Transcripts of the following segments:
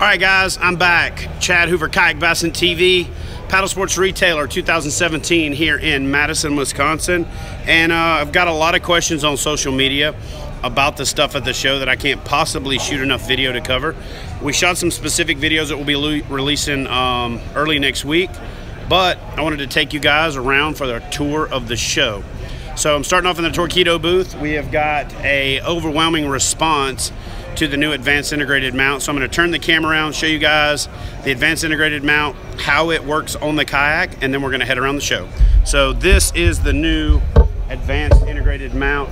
All right, guys, I'm back. Chad Hoover, KayakBassFishing TV, PaddleSports Retailer 2017 here in Madison, Wisconsin. And I've got a lot of questions on social media about the stuff at the show that I can't possibly shoot enough video to cover. We shot some specific videos that we'll be releasing early next week, but I wanted to take you guys around for the tour of the show. So I'm starting off in the Torpedo booth. We have got a overwhelming response to the new advanced integrated mount. So I'm going to turn the camera around, show you guys the advanced integrated mount, how it works on the kayak, and then we're going to head around the show. So this is the new advanced integrated mount.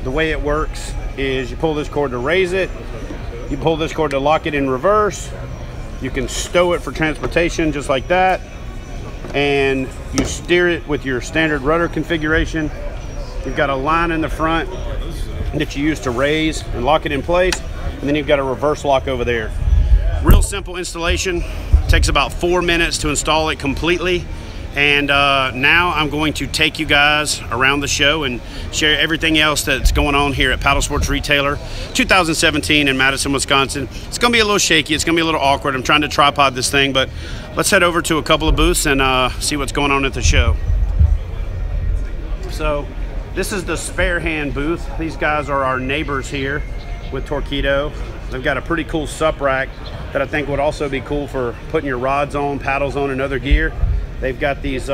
The way it works is you pull this cord to raise it, you pull this cord to lock it in reverse, you can stow it for transportation just like that, and you steer it with your standard rudder configuration. You've got a line in the front that you use to raise and lock it in place, and then you've got a reverse lock over there. Real simple installation. Takes about 4 minutes to install it completely. And now I'm going to take you guys around the show and share everything else that's going on here at PaddleSports Retailer 2017 in Madison, Wisconsin. It's going to be a little shaky. It's going to be a little awkward. I'm trying to tripod this thing, but let's head over to a couple of booths and see what's going on at the show. So this is the spare hand booth. These guys are our neighbors here with Torpedo. They've got a pretty cool sup rack that I think would also be cool for putting your rods on, paddles on, and other gear. They've got these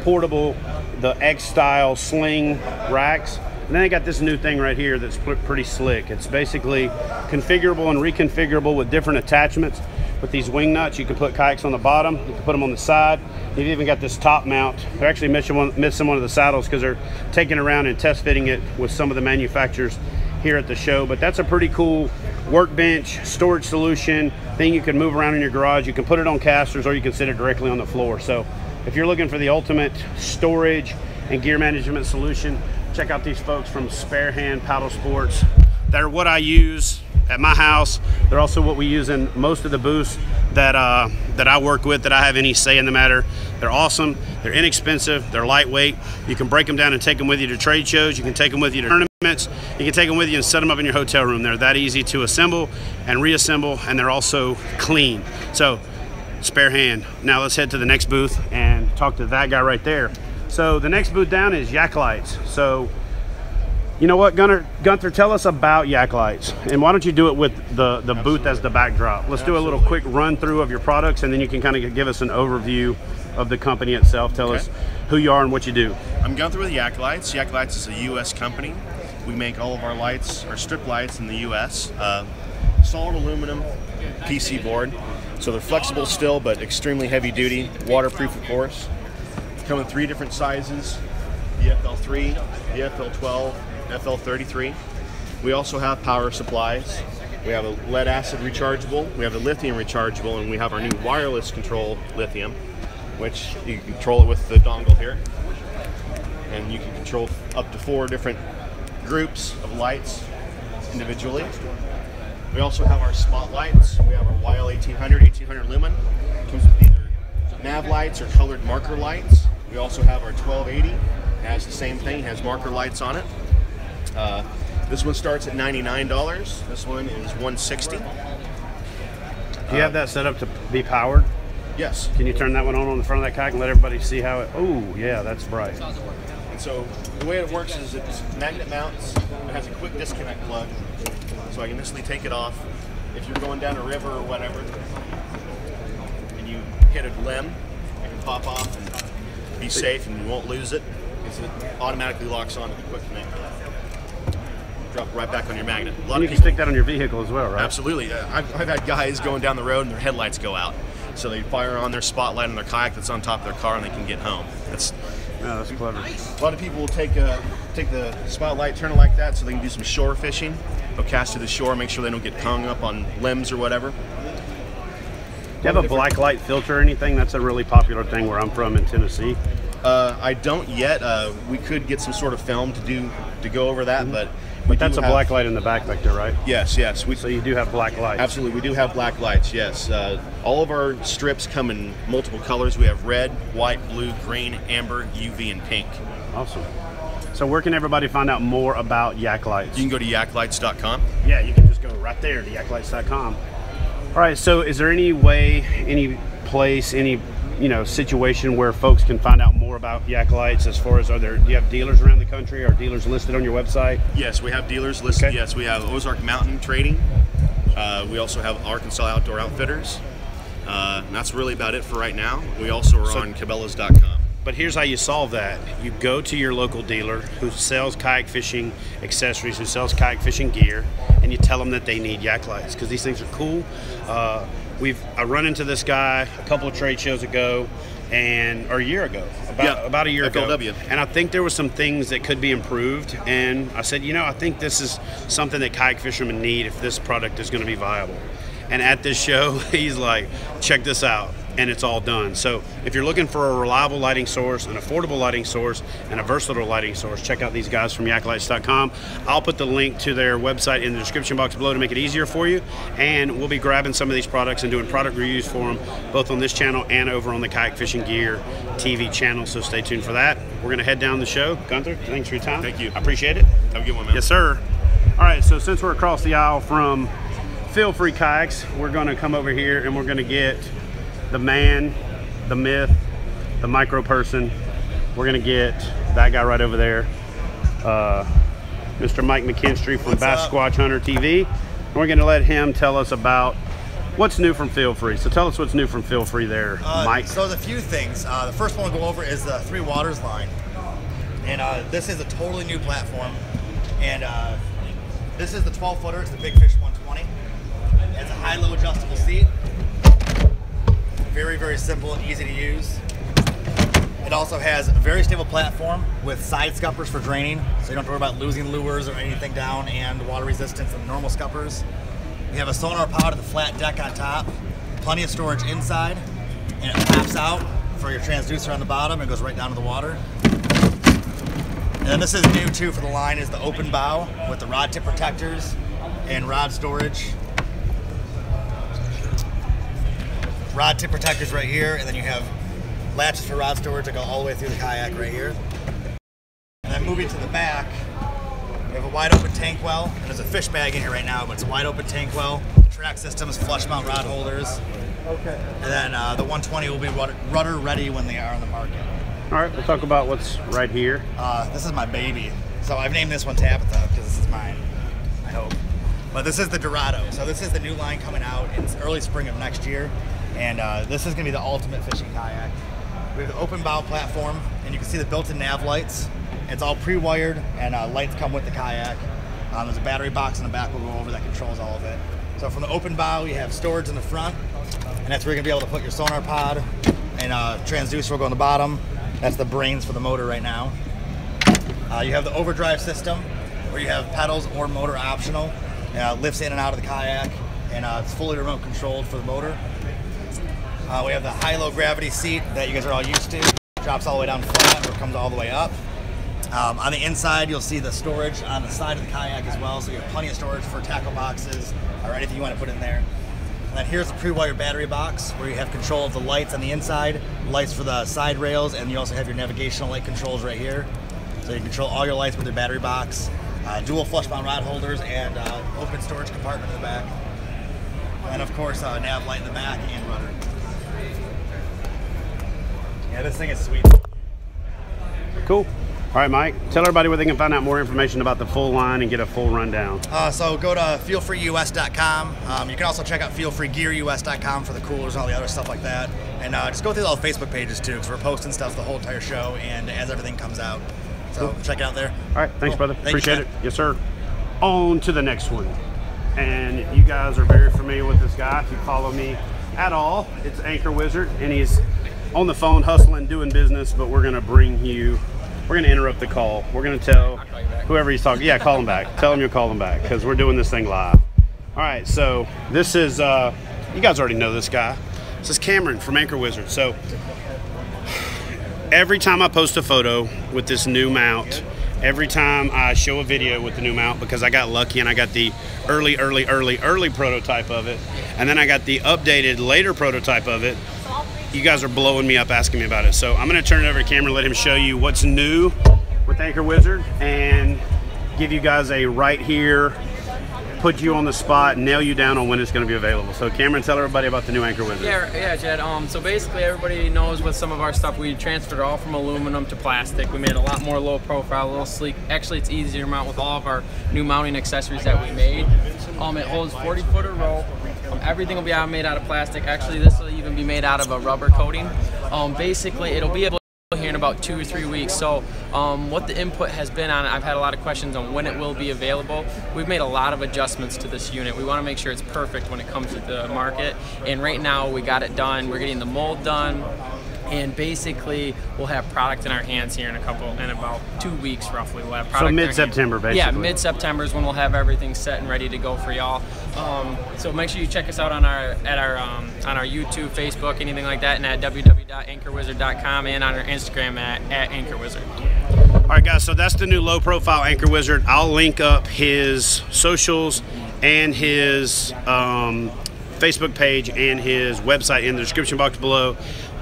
portable, the X-style sling racks. And then they got this new thing right here that's pretty slick. It's basically configurable and reconfigurable with different attachments. With these wing nuts, you can put kayaks on the bottom, you can put them on the side. You've even got this top mount. They're actually missing one of the saddles because they're taking around and test fitting it with some of the manufacturers here at the show. But that's a pretty cool workbench, storage solution, thing you can move around in your garage. You can put it on casters or you can sit it directly on the floor. So if you're looking for the ultimate storage and gear management solution, check out these folks from Spare Hand Paddle Sports. They're what I use at my house. They're also what we use in most of the booths that I work with, that I have any say in the matter. They're awesome, they're inexpensive, they're lightweight. You can break them down and take them with you to trade shows. You can take them with you to tournaments. You can take them with you and set them up in your hotel room. They're that easy to assemble and reassemble, and they're also clean. So Spare Hand. Now let's head to the next booth and talk to that guy right there. So the next booth down is Yak Lights. So you know what, Gunther, tell us about Yak Lights, and why don't you do it with the booth as the backdrop. Let's do a little quick run through of your products, and then you can kind of give us an overview of the company itself. Tell us who you are and what you do. I'm Gunther with Yak Lights. Yak Lights is a U.S. company. We make all of our lights, our strip lights, in the U.S. Solid aluminum PC board, so they're flexible still, but extremely heavy duty, waterproof of course. Come in 3 different sizes: the FL3, the FL12, FL33. We also have power supplies. We have a lead acid rechargeable, we have a lithium rechargeable, and we have our new wireless control lithium, which you can control it with the dongle here. And you can control up to 4 different groups of lights individually. We also have our spotlights. We have our YL 1800 lumen. It comes with either nav lights or colored marker lights. We also have our 1280. It has the same thing, it has marker lights on it. This one starts at $99. This one is $160. Do you have that set up to be powered? Yes. Can you turn that one on the front of that kayak and let everybody see how it? Oh, yeah, that's bright. And so the way it works is it's magnet mounts. It has a quick disconnect plug, so I can instantly take it off. If you're going down a river or whatever, and you hit a limb, it can pop off and be safe, and you won't lose it because it automatically locks on to the quick connect. Drop it right back on your magnet. And you can stick that on your vehicle as well, right? Absolutely. I've had guys going down the road and their headlights go out. So they fire on their spotlight on their kayak that's on top of their car and they can get home. That's clever. A lot of people will take the spotlight, turn it like that so they can do some shore fishing. They'll cast to the shore, make sure they don't get hung up on limbs or whatever. Do you have a black light filter or anything? That's a really popular thing where I'm from in Tennessee. I don't yet. We could get some sort of film to go over that, but that's a black light in the back there, right? Yes, yes. So you do have black lights? Absolutely, we do have black lights, yes. All of our strips come in multiple colors. We have red, white, blue, green, amber, UV, and pink. Awesome. So where can everybody find out more about Yak Lights? You can go to yaklights.com. Yeah, you can just go right there to yaklights.com. All right, so is there any way, any place, any situation where folks can find out more about Yak lights? As far as, do you have dealers around the country? Are dealers listed on your website? Yes, we have dealers listed. Okay. Yes, we have Ozark Mountain Trading. We also have Arkansas Outdoor Outfitters. And that's really about it for right now. We also are on Cabela's.com. But here's how you solve that. You go to your local dealer who sells kayak fishing accessories, who sells kayak fishing gear, and you tell them that they need Yak lights, because these things are cool. I run into this guy a couple of trade shows ago, or a year ago, about a year FLW. ago. And I think there were some things that could be improved. And I said, I think this is something that kayak fishermen need if this product is going to be viable. And at this show, he's like, check this out. And it's all done. So if you're looking for a reliable lighting source, an affordable lighting source, and a versatile lighting source, check out these guys from YakLights.com. I'll put the link to their website in the description box below to make it easier for you. And we'll be grabbing some of these products and doing product reviews for them, both on this channel and over on the Kayak Fishing Gear TV channel. So stay tuned for that. We're going to head down the show. Gunther, thanks for your time. Thank you. I appreciate it. Have a good one, man. Yes, sir. All right, so since we're across the aisle from Feel Free Kayaks, we're going to come over here and we're going to get the man, the myth, the micro person. We're gonna get that guy right over there, Mr. Mike McKinstry from Bass Squatch Hunter TV. And we're gonna let him tell us about what's new from Feel Free. So tell us what's new from Feel Free there, Mike. So there's a few things. The first one we'll go over is the Three Waters line. And this is a totally new platform. And this is the 12-footer, it's the Big Fish 120. It's a high-low adjustable seat. Very, very simple and easy to use. It also has a very stable platform with side scuppers for draining, so you don't have to worry about losing lures or anything down, and water resistance than normal scuppers. We have a sonar pod with a flat deck on top, plenty of storage inside, and it pops out for your transducer on the bottom and goes right down to the water. And then this is new too for the line, is the open bow with the rod tip protectors and rod storage. Rod tip protectors right here, and then you have latches for rod storage that go all the way through the kayak right here. And then moving to the back, we have a wide open tank well, and there's a fish bag in here right now, but it's a wide open tank well. The track system is flush mount rod holders. Okay. And then the 120 will be rudder ready when they are on the market. All right, we'll talk about what's right here. This is my baby. So I've named this one Tabitha because this is mine, I hope. But this is the Dorado. So this is the new line coming out in early spring of next year. And this is going to be the ultimate fishing kayak. We have the open bow platform, and you can see the built-in nav lights. It's all pre-wired, and lights come with the kayak. There's a battery box in the back we'll go over that controls all of it. So from the open bow, you have storage in the front, and that's where you're going to be able to put your sonar pod, and transducer will go on the bottom. That's the brains for the motor right now. You have the overdrive system, where you have pedals or motor optional. Lifts in and out of the kayak, and it's fully remote controlled for the motor. We have the high-low gravity seat that you guys are all used to. Drops all the way down flat or comes all the way up. On the inside, you'll see the storage on the side of the kayak as well, so you have plenty of storage for tackle boxes or anything you want to put in there. And then here's the pre-wired battery box where you have control of the lights on the inside, lights for the side rails, and you also have your navigational light controls right here. So you can control all your lights with your battery box. Dual flush mount rod holders and open storage compartment in the back. And of course, nav light in the back and rudder. Yeah, this thing is sweet. Cool. All right, Mike, tell everybody where they can find out more information about the full line and get a full rundown. So go to feelfreeus.com. You can also check out feelfreegearus.com for the coolers and all the other stuff like that. And just go through all the Facebook pages too, because we're posting stuff the whole entire show and as everything comes out. So cool. Check it out there. All right, thanks, brother. Thank Appreciate you, it. Yes, sir. On to the next one. And you guys are very familiar with this guy. If you follow me at all, it's Anchor Wizard, and he's on the phone hustling, doing business, but we're going to bring you, we're going to interrupt the call. We're going to tell whoever he's talking, yeah, call him back. Tell him you'll call him back because we're doing this thing live. All right, so this is, you guys already know this guy. This is Cameron from Anchor Wizard. So every time I post a photo with this new mount, every time I show a video with the new mount, because I got lucky and I got the early prototype of it, and then I got the updated later prototype of it, you guys are blowing me up asking me about it. So I'm gonna turn it over to Cameron, let him show you what's new with Anchor Wizard and give you guys a right here put you on the spot and nail you down on when it's going to be available. So Cameron, tell everybody about the new Anchor Wizard. Yeah, Jed. So basically everybody knows with some of our stuff we transferred all from aluminum to plastic. We made a lot more low profile, a little sleek. Actually, it's easier to mount with all of our new mounting accessories that we made. It holds 40-footer rope. Everything will be made out of plastic. Actually, this will even be made out of a rubber coating. Basically, it'll be able to here in about 2 or 3 weeks. So what the input has been on it, I've had a lot of questions on when it will be available. We've made a lot of adjustments to this unit. We want to make sure it's perfect when it comes to the market, and right now we got it done. We're getting the mold done, and basically we'll have product in our hands here in about 2 weeks roughly. We'll have product. So mid-September, basically. Yeah, mid-September is when we'll have everything set and ready to go for y'all. So make sure you check us out on our YouTube, Facebook, anything like that, and at www.anchorwizard.com, and on our Instagram at anchorwizard. All right, guys, so that's the new low-profile Anchor Wizard. I'll link up his socials and his Facebook page and his website in the description box below.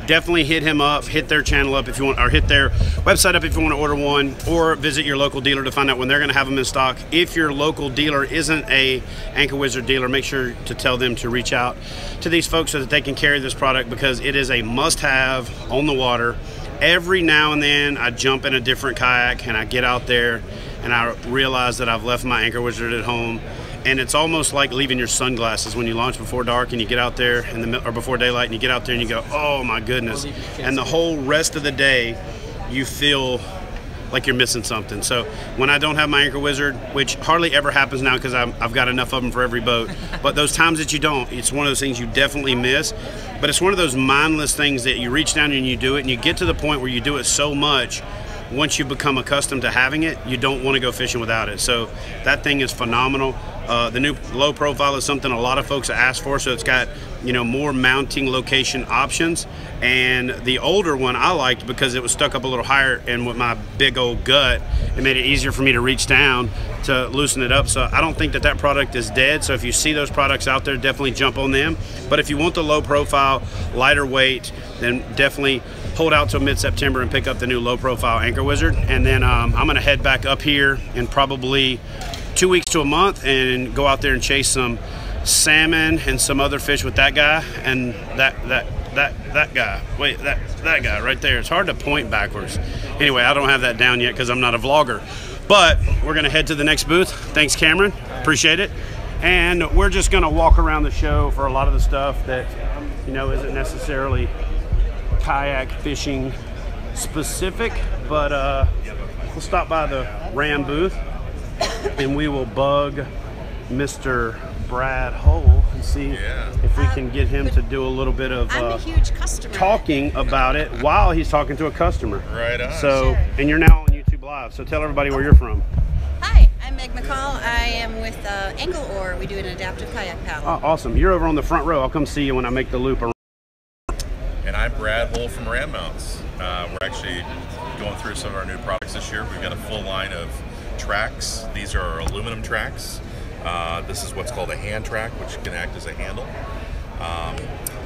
Definitely hit him up, hit their channel up if you want, or hit their website up if you want to order one, or visit your local dealer to find out when they're going to have them in stock. If your local dealer isn't a Anchor Wizard dealer, make sure to tell them to reach out to these folks so that they can carry this product, because it is a must-have on the water. Every now and then I jump in a different kayak and I get out there and I realize that I've left my Anchor Wizard at home. And it's almost like leaving your sunglasses when you launch before dark and you get out there or before daylight, and you get out there and you go, oh my goodness. And the whole rest of the day you feel like you're missing something. So when I don't have my Anchor Wizard, which hardly ever happens now because I've got enough of them for every boat, but those times that you don't, it's one of those things you definitely miss. But it's one of those mindless things that you reach down and you do it, and you get to the point where you do it so much, once you become accustomed to having it, you don't want to go fishing without it. So that thing is phenomenal. The new low profile is something a lot of folks ask for, so it's got, you know, more mounting location options. And the older one I liked because it was stuck up a little higher, and with my big old gut, it made it easier for me to reach down to loosen it up. So I don't think that that product is dead. So if you see those products out there, definitely jump on them. But if you want the low profile, lighter weight, then definitely hold out till mid-September and pick up the new low profile Anchor Wizard. And then I'm gonna head back up here in probably 2 weeks to a month and go out there and chase some salmon and some other fish with that guy and that guy. Wait, that guy right there. It's hard to point backwards. Anyway, I don't have that down yet because I'm not a vlogger. But we're gonna head to the next booth. Thanks, Cameron. Appreciate it. And we're just gonna walk around the show for a lot of the stuff that, you know, isn't necessarily kayak fishing specific, but we'll stop by the Ram booth and we will bug Mr. Brad Hull and see if we can get him to do a little bit of I'm a huge customer. Talking about it while he's talking to a customer. Right on. So, and you're now on YouTube Live, so tell everybody where you're from. Hi, I'm Meg McCall. I am with Angle Oar. We do an adaptive kayak paddle. Oh, awesome. You're over on the front row. I'll come see you when I make the loop around. And I'm Brad Hull from Ram Mounts. We're actually going through some of our new products this year. We've got a full line of tracks. These are our aluminum tracks. This is what's called a hand track, which can act as a handle.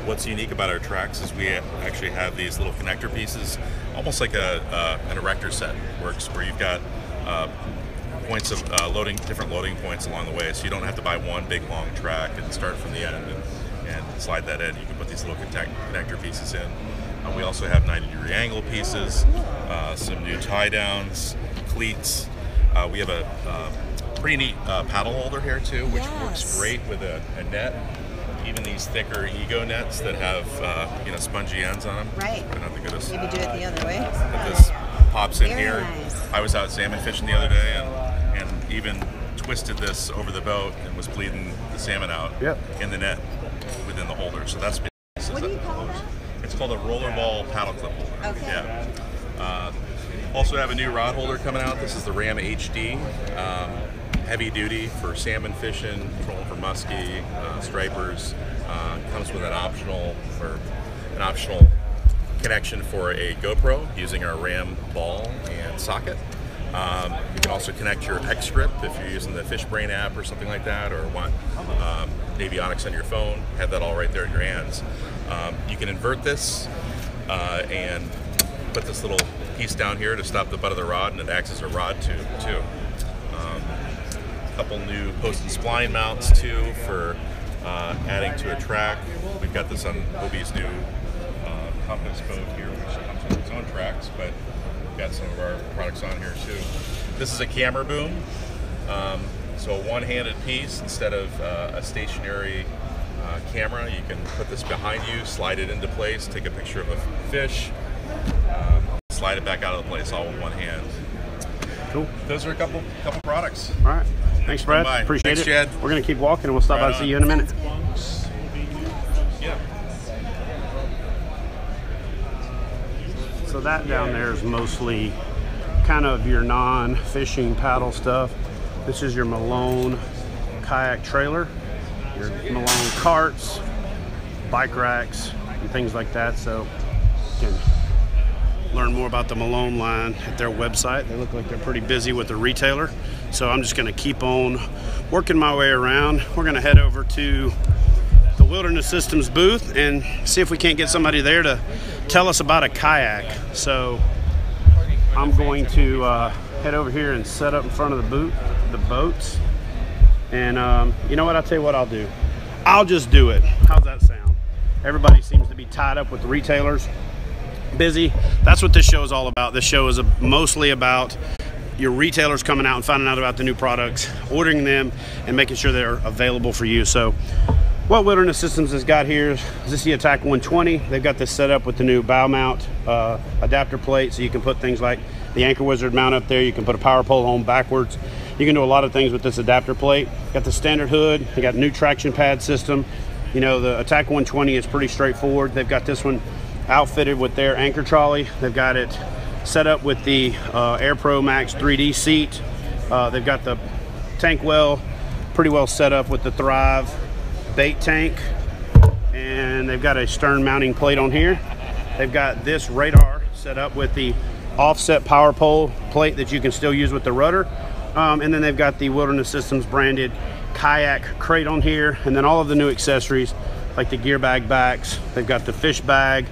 What's unique about our tracks is we actually have these little connector pieces, almost like an erector set works, where you've got points of different loading points along the way, so you don't have to buy one big long track and start from the end and slide that in. You can put these little connector pieces in. We also have 90-degree angle pieces, some new tie downs, cleats. We have a pretty neat paddle holder here too, which works great with a net. Even these thicker Ego nets that have spongy ends on them. Right. They're not the goodest. Maybe do it the other way. But this pops in Very here. nice. I was out salmon fishing the other day and even twisted this over the boat and was bleeding the salmon out in the net within the holder. So that's What do you call that? It's called a rollerball paddle clip holder. Okay. Yeah. Also have a new rod holder coming out. This is the Ram HD. Heavy duty for salmon fishing, trolling for muskie, stripers. Comes with an optional connection for a GoPro using our Ram ball and socket. You can also connect your X grip if you're using the FishBrain app or something like that, or want avionics on your phone. Have that all right there in your hands. You can invert this and put this little piece down here to stop the butt of the rod, and it acts as a rod tube too. A couple new post and spline mounts too for adding to a track. We've got this on Hobie's new Compass boat here, which comes with its own tracks, but we've got some of our products on here too. This is a camera boom, so a one-handed piece instead of a stationary camera. You can put this behind you, slide it into place, take a picture of a fish, slide it back out of the place, all with one hand. Cool. Those are a couple products. All right. Thanks, Brad. Appreciate it. Chad. We're going to keep walking, and we'll stop by and see you in a minute. Yeah. So that down there is mostly kind of your non-fishing paddle stuff. This is your Malone kayak trailer, your Malone carts, bike racks, and things like that. So you can learn more about the Malone line at their website. They look like they're pretty busy with the retailer. So I'm just going to keep on working my way around. We're going to head over to the Wilderness Systems booth and see if we can't get somebody there to tell us about a kayak. So I'm going to head over here and set up in front of the boats. And you know what? I'll tell you what I'll do. I'll just do it. How's that sound? Everybody seems to be tied up with the retailers. Busy. That's what this show is all about. This show is mostly about your retailers coming out and finding out about the new products, ordering them, and making sure they're available for you. So what Wilderness Systems has got here is this YakAttack 120. They've got this set up with the new bow mount adapter plate, so you can put things like the Anchor Wizard mount up there. You can put a power pole on backwards. You can do a lot of things with this adapter plate. Got the standard hood. They got new traction pad system. You know, the Attack 120 is pretty straightforward. They've got this one outfitted with their anchor trolley. They've got it set up with the Air Pro Max 3D seat. They've got the tank well pretty well set up with the Thrive bait tank, and they've got a stern mounting plate on here. They've got this radar set up with the offset power pole plate that you can still use with the rudder, and then they've got the Wilderness Systems branded kayak crate on here, and then all of the new accessories like the gear bag backs. They've got the fish bag,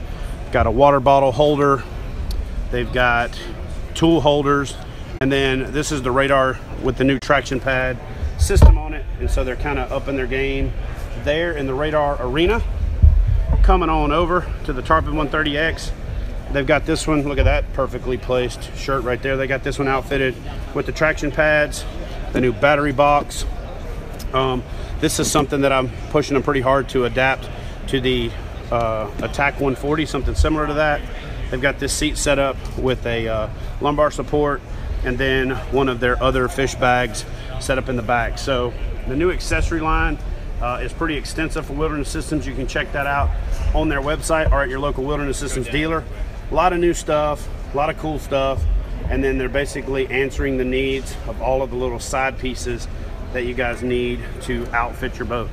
got a water bottle holder, they've got tool holders, and then this is the radar with the new traction pad system on it. And so they're kind of up in their game there in the radar arena. Coming on over to the Tarpon 130X, they've got this one, look at that perfectly placed shirt right there. They got this one outfitted with the traction pads, the new battery box. This is something that I'm pushing them pretty hard to adapt to the Attack 140, something similar to that. They've got this seat set up with a lumbar support, and then one of their other fish bags set up in the back. So the new accessory line is pretty extensive for Wilderness Systems. You can check that out on their website or at your local Wilderness Systems dealer. A lot of new stuff, a lot of cool stuff, and then they're basically answering the needs of all of the little side pieces that you guys need to outfit your boat.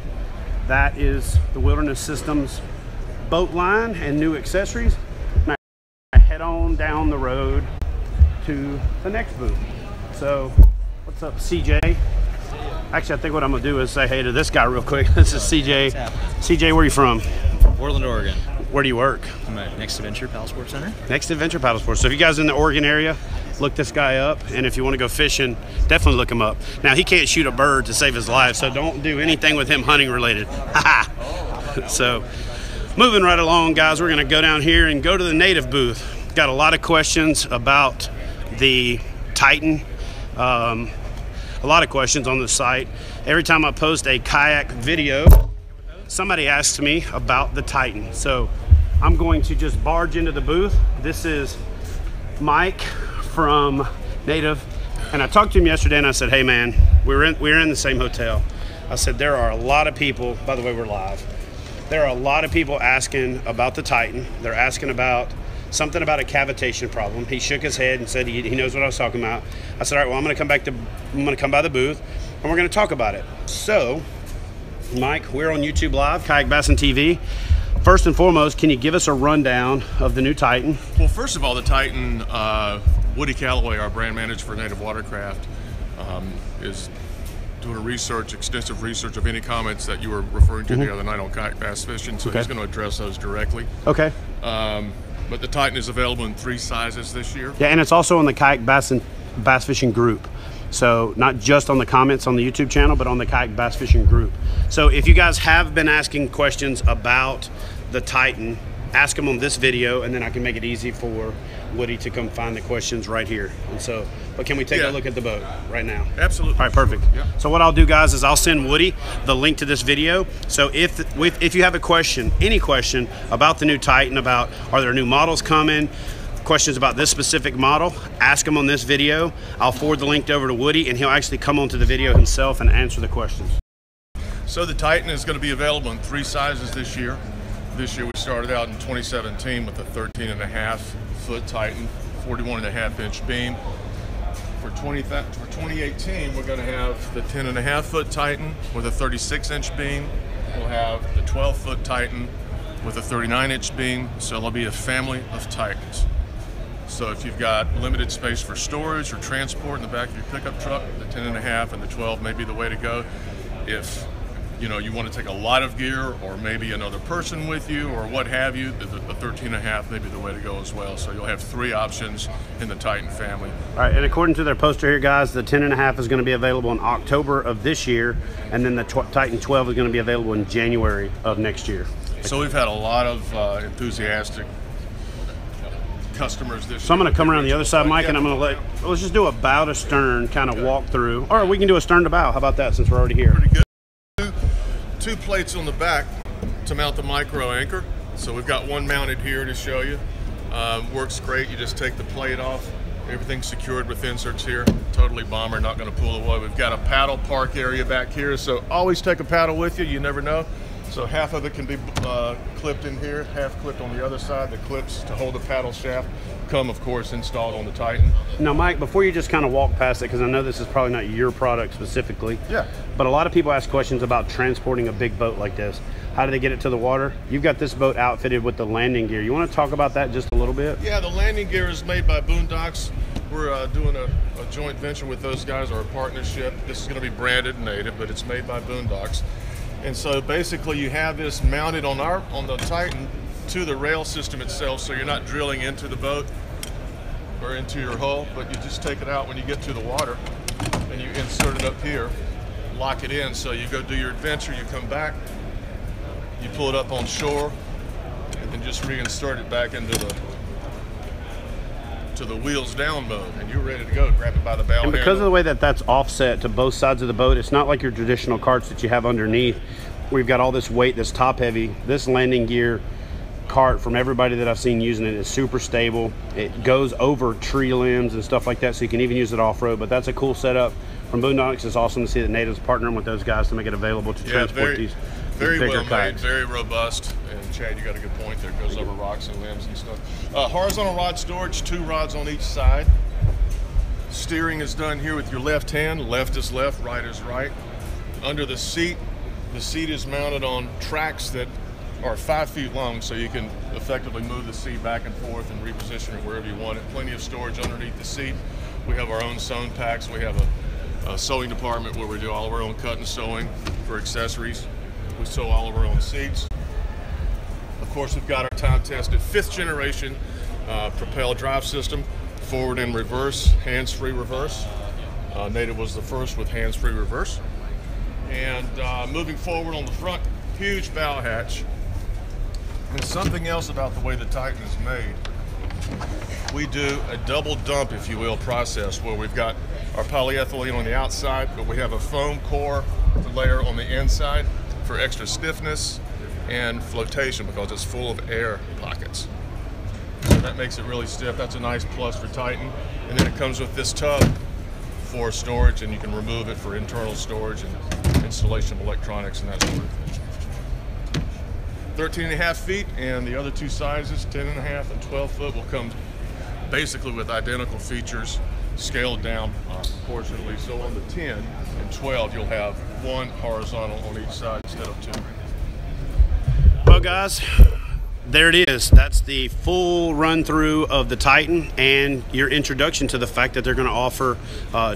That is the Wilderness Systems boat line and new accessories. Now I head on down the road to the next booth. So what's up, CJ? Actually, I think what I'm gonna do is say hey to this guy real quick. This is CJ. CJ, where are you from? Portland, Oregon. Where do you work? I'm at Next Adventure PaddleSports Center. Next Adventure PaddleSports. So if you guys are in the Oregon area, look this guy up, and if you want to go fishing, definitely look him up. Now, he can't shoot a bird to save his life, so don't do anything with him hunting related. So moving right along, guys, we're going to go down here and go to the native booth. Got a lot of questions about the Titan. A lot of questions on the site. Every time I post a kayak video, somebody asks me about the Titan. So I'm going to just barge into the booth. This is Mike from Native, and I talked to him yesterday and I said, hey man, we're in the same hotel. I said, there are a lot of people, by the way, we're live. There are a lot of people asking about the Titan. They're asking about something about a cavitation problem. He shook his head and said he knows what I was talking about. I said, all right, well, I'm gonna come by the booth and we're gonna talk about it. So, Mike, we're on YouTube Live, Kayak Bassin TV. First and foremost, can you give us a rundown of the new Titan? Well, first of all, the Titan, Woody Calloway, our brand manager for Native Watercraft, is doing extensive research of any comments that you were referring to the other night on KayakBassFishing, so he's going to address those directly. Okay. But the Titan is available in 3 sizes this year. Yeah, and it's also on the Kayak Bass Fishing group. So not just on the comments on the YouTube channel, but on the Kayak Bass Fishing group. So if you guys have been asking questions about the Titan, ask them on this video, and then I can make it easy for Woody to come find the questions right here. And so, but can we take a look at the boat right now? Absolutely. All right, perfect. Yeah. So what I'll do, guys, is I'll send Woody the link to this video. So if you have a question, any question about the new Titan, about are there new models coming, questions about this specific model, ask them on this video. I'll forward the link over to Woody, and he'll actually come onto the video himself and answer the questions. So the Titan is going to be available in 3 sizes this year. This year we started out in 2017 with a 13.5-foot Titan, 41.5-inch beam. For 2018, we're going to have the 10.5-foot Titan with a 36-inch beam. We'll have the 12-foot Titan with a 39-inch beam. So there'll be a family of Titans. So if you've got limited space for storage or transport in the back of your pickup truck, the 10.5 and the 12 may be the way to go. If you want to take a lot of gear, or maybe another person with you, or what have you, the 13.5 may be the way to go as well. So you'll have 3 options in the Titan family. All right, and according to their poster here, guys, the 10.5 is going to be available in October of this year, and then the Titan 12 is going to be available in January of next year. So we've had a lot of enthusiastic customers this year. So I'm going to come around the other side, Mike, and I'm going to let's just do a bow to stern kind of walk through. Or we can do a stern to bow. How about that, since we're already here? Pretty good. 2 plates on the back to mount the micro anchor. So we've got one mounted here to show you. Works great. You just take the plate off. Everything's secured with inserts here. Totally bomber, not going to pull away. We've got a paddle park area back here, so always take a paddle with you. You never know. So half of it can be clipped in here, half clipped on the other side. The clips to hold the paddle shaft come, of course, installed on the Titan. Now, Mike, before you just kind of walk past it, because I know this is probably not your product specifically, but a lot of people ask questions about transporting a big boat like this. How do they get it to the water? You've got this boat outfitted with the landing gear. You want to talk about that just a little bit? Yeah, the landing gear is made by Boondocks. We're doing a joint venture with those guys, or a partnership. This is going to be branded Native, but it's made by Boondocks. And so basically you have this mounted on the Titan to the rail system itself, so you're not drilling into the boat or into your hull, but you just take it out when you get to the water and you insert it up here, lock it in. So you go do your adventure, you come back, you pull it up on shore, and then just reinsert it back into the wheels down mode, and you're ready to go. Grab it by the bow. And because of the way that that's offset to both sides of the boat, it's not like your traditional carts that you have underneath. We've got all this weight that's top heavy. This landing gear cart, from everybody that I've seen using it, is super stable. It goes over tree limbs and stuff like that, so you can even use it off-road. But that's a cool setup from Boondocks. It's awesome to see that Native's partnering with those guys to make it available to transport these very bigger well made, kayaks. very robust. And Chad, you got a good point there. It goes over rocks and limbs and stuff. Horizontal rod storage, 2 rods on each side. Steering is done here with your left hand. Left is left, right is right. Under the seat is mounted on tracks that are 5 feet long, so you can effectively move the seat back and forth and reposition it wherever you want it. Plenty of storage underneath the seat. We have our own sewn packs. We have a sewing department where we do all of our own cut and sewing for accessories. We sew all of our own seats. Of course, we've got our time-tested 5th generation propel drive system, forward and reverse, hands-free reverse. Native was the first with hands-free reverse. And moving forward on the front, huge bow hatch. And something else about the way the Titan is made, we do a double dump, if you will, process where we've got our polyethylene on the outside, but we have a foam core layer on the inside for extra stiffness and flotation because it's full of air pockets. So that makes it really stiff. That's a nice plus for Titan. And then it comes with this tub for storage, and you can remove it for internal storage and installation of electronics and that sort of thing. 13.5 feet, and the other 2 sizes, 10.5 and 12 foot, will come basically with identical features, scaled down proportionately. So on the 10 and 12, you'll have 1 horizontal on each side instead of 2. Well, guys, there it is. That's the full run through of the Titan and your introduction to the fact that they're going to offer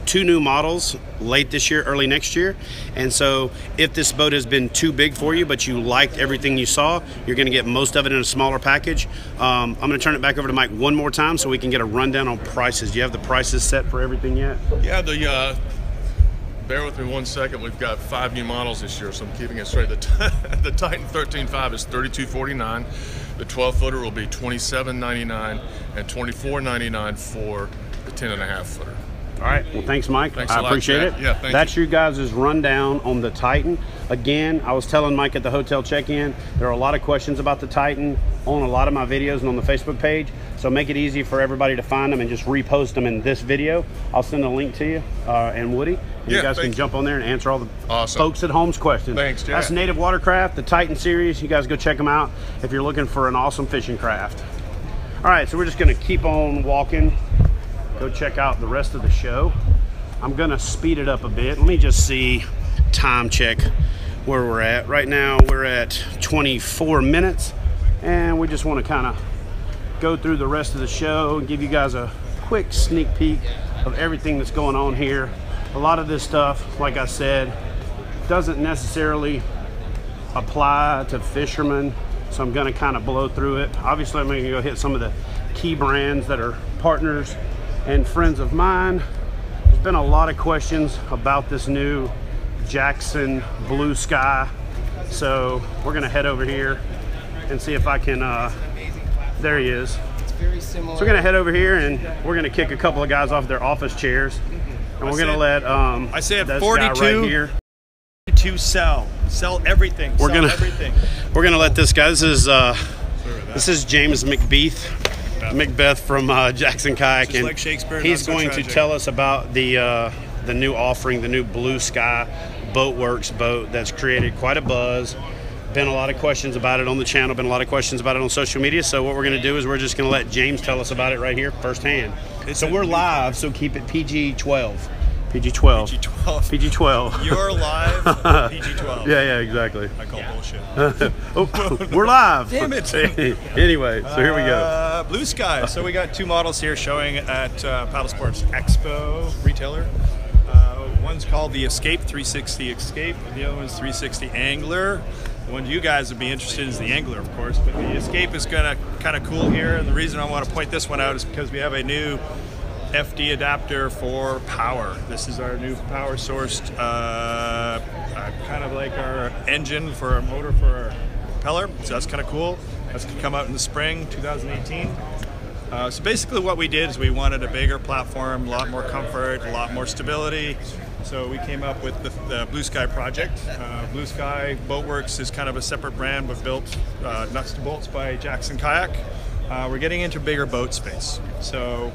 2 new models late this year, early next year. And so if this boat has been too big for you, but you liked everything you saw, you're going to get most of it in a smaller package. I'm going to turn it back over to Mike one more time so we can get a rundown on prices. Do you have the prices set for everything yet? Yeah, bear with me 1 second. We've got 5 new models this year, so I'm keeping it straight. The Titan 13.5 is $32.49. The 12-footer will be $27.99 and $24.99 for the 10.5 footer. All right. Well, thanks, Mike. Thanks I a lot, appreciate Jack. it. Yeah, thank That's you. you guys' rundown on the Titan. Again, I was telling Mike at the hotel check-in, there are a lot of questions about the Titan on a lot of my videos and on the Facebook page. So make it easy for everybody to find them and just repost them in this video. I'll send a link to you and Woody. And you guys can jump on there and answer all the folks at home's questions. Thanks, Jack. That's Native Watercraft, the Titan series. You guys go check them out if you're looking for an awesome fishing craft. All right, so we're just gonna keep on walking. Go check out the rest of the show. I'm gonna speed it up a bit. Let me just see, time check where we're at. Right now we're at 24 minutes and we just wanna kinda go through the rest of the show and give you guys a quick sneak peek of everything that's going on here. A lot of this stuff, like I said, doesn't necessarily apply to fishermen, so I'm gonna kind of blow through it. Obviously, I'm gonna go hit some of the key brands that are partners and friends of mine. There's been a lot of questions about this new Jackson Blue Sky, so we're gonna head over here and see if I can, there he is. It's very similar. So we're gonna head over here and we're gonna kick a couple of guys off their office chairs. And we're gonna let I say at this 42 guy right here. To sell everything. We're sell gonna everything. We're gonna let this guy. This is James McBeth from Jackson Kayak, Just and like Shakespeare, he's not so going tragic. to tell us about the new offering, the new Blue Sky Boatworks boat that's created quite a buzz. Been a lot of questions about it on the channel. Been a lot of questions about it on social media. So what we're gonna do is we're just gonna let James tell us about it right here firsthand. So we're live, so keep it PG-12. PG-12. PG-12. PG-12. You're live, PG-12. Yeah, exactly. I call bullshit. Oh, we're live. Damn it. Anyway, so here we go. Blue Sky. So we got 2 models here showing at PaddleSports Expo Retailer. One's called the Escape 360 Escape. The other one's 360 Angler. The one you guys would be interested in is the Angler, of course. But the Escape is kind of cool here. And the reason I want to point this one out is because we have a new FD adapter for power. This is our new power sourced, kind of like our engine for our motor for our propeller. So that's kind of cool. That's going to come out in the spring 2018. So basically what we did is we wanted a bigger platform, a lot more comfort, a lot more stability. So we came up with the Blue Sky project. Blue Sky Boatworks is kind of a separate brand, but built nuts to bolts by Jackson Kayak. We're getting into bigger boat space. So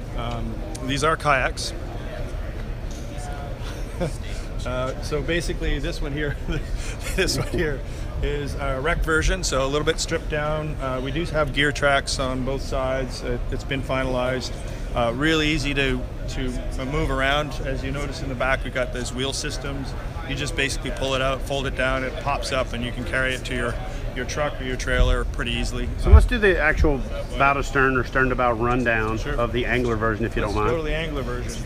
these are kayaks. So basically this one here, is a rec version, so a little bit stripped down. We do have gear tracks on both sides. It's been finalized. Really easy to move around. As you notice in the back, we've got those wheel systems. You just basically pull it out, fold it down, it pops up, and you can carry it to your truck or your trailer pretty easily. So let's do the actual bow to stern or stern to bow rundown of the Angler version, if you don't mind. Let's go to the Angler version.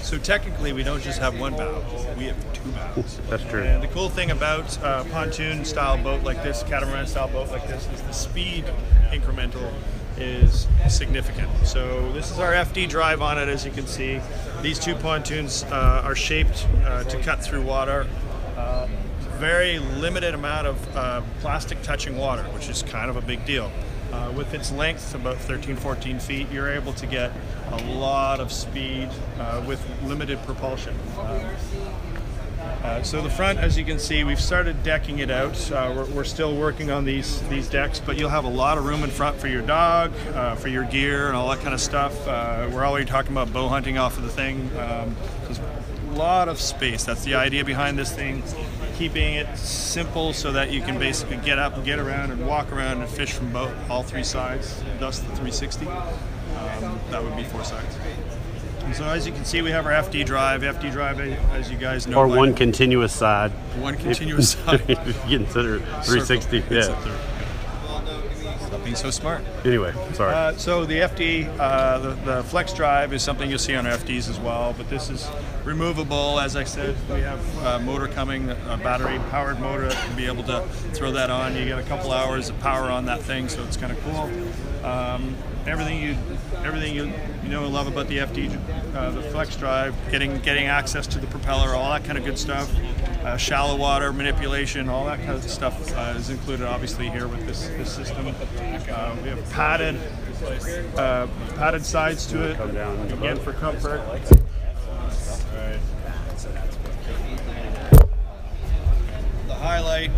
So technically, we don't just have one bow, we have 2 bows. That's true. And the cool thing about pontoon style boat like this, catamaran style boat like this, is the speed incremental is significant. So this is our FD drive on it, as you can see. These 2 pontoons are shaped to cut through water. Very limited amount of plastic touching water, which is kind of a big deal. With its length, about 13-14 feet, you're able to get a lot of speed with limited propulsion. So the front, as you can see, we've started decking it out. We're still working on these decks, but you'll have a lot of room in front for your dog, for your gear, and all that kind of stuff. We're already talking about bow hunting off of the thing. There's a lot of space. That's the idea behind this thing. Keeping it simple so that you can basically get up and get around and walk around and fish from all 3 sides, thus the 360. That would be 4 sides. And so as you can see, we have our FD drive. FD drive, as you guys know. Or one continuous side. One continuous side. If you consider 360. Circle. Yeah. Stop being so smart. Anyway, sorry. So the FD, the flex drive is something you'll see on our FDs as well, but this is removable. As I said, we have a motor coming, a battery-powered motor that can be able to throw that on. You get a couple hours of power on that thing, so it's kind of cool. Everything you know and love about the FD, the flex drive, getting access to the propeller, all that kind of good stuff. Shallow water manipulation, all that kind of stuff is included obviously here with this system. We have padded sides to it, again for comfort. The highlight,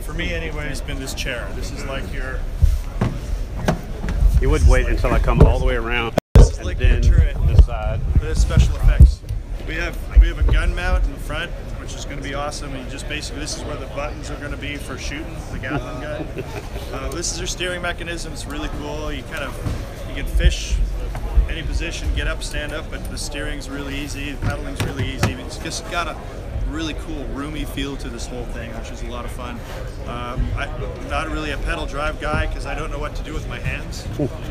for me anyway, has been this chair. This is like your... You would wait until I come all the way around and like then this side. There's special effects. We have a gun mount in the front, which is going to be awesome. And you just basically, this is where the buttons are going to be for shooting the Gatling gun. This is your steering mechanism. It's really cool. You can fish any position, get up, stand up, but the steering's really easy. The pedaling's really easy. It's just got a really cool, roomy feel to this whole thing, which is a lot of fun. I'm not really a pedal drive guy because I don't know what to do with my hands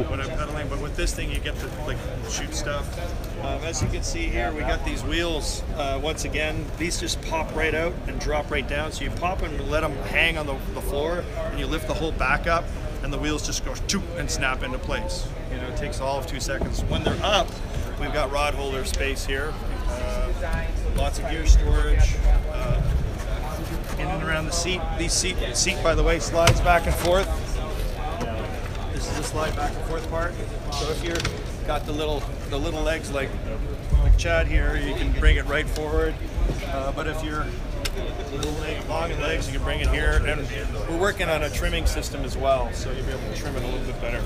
when I'm pedaling, but with this thing you get to like shoot stuff. As you can see here, we got these wheels. Once again, these just pop right out and drop right down. So you pop them and let them hang on the floor, and you lift the whole back up, and the wheels just go choop and snap into place. You know, it takes all of 2 seconds. When they're up, we've got rod holder space here. Lots of gear storage in and around the seat. These seat, by the way, slides back and forth. This is the slide back and forth part. So if you're got the little legs like Chad here, you can bring it right forward. But if you're long in legs, you can bring it here. And we're working on a trimming system as well, so you'll be able to trim it a little bit better.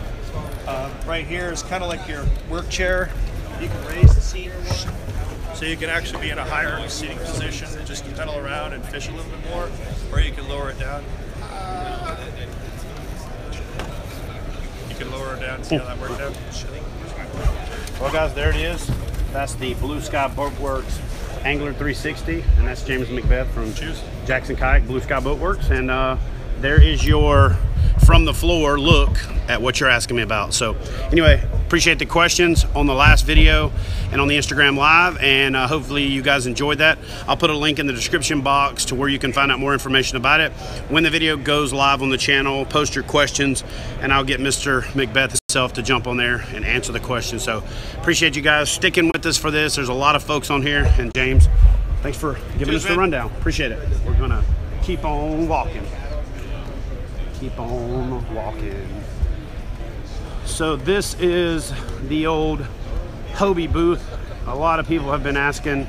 Right here is kind of like your work chair. You can raise the seat, so you can actually be in a higher seating position and just pedal around and fish a little bit more, or you can lower it down. You can lower it down, see how that worked out? Well guys, there it is. That's the Blue Sky Boatworks Angler 360, and that's James McBeth from Jackson Kayak, Blue Sky Boatworks, and there is your from the floor look at what you're asking me about. So anyway, appreciate the questions on the last video and on the Instagram live, and hopefully you guys enjoyed that. I'll put a link in the description box to where you can find out more information about it. When the video goes live on the channel, post your questions and I'll get Mr. McBeth himself to jump on there and answer the questions. So appreciate you guys sticking with us for this. There's a lot of folks on here, and James, thanks for giving us the rundown. Appreciate it. We're gonna keep on walking. Keep on walking. So this is the old Hobie booth. A lot of people have been asking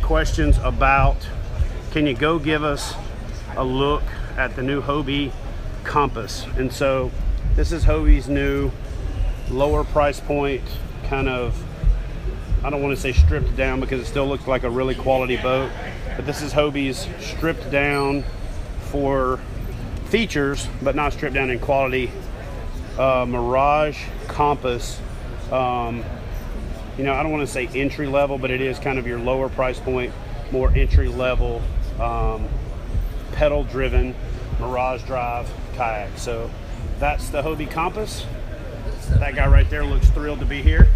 questions about, can you go give us a look at the new Hobie Compass? And so this is Hobie's new lower price point, kind of, I don't want to say stripped down because it still looks like a really quality boat, but this is Hobie's stripped down for features, but not stripped down in quality. Mirage Compass. You know, I don't want to say entry level, but it is kind of your lower price point, more entry level, pedal driven Mirage drive kayak. So that's the Hobie Compass. That guy right there looks thrilled to be here.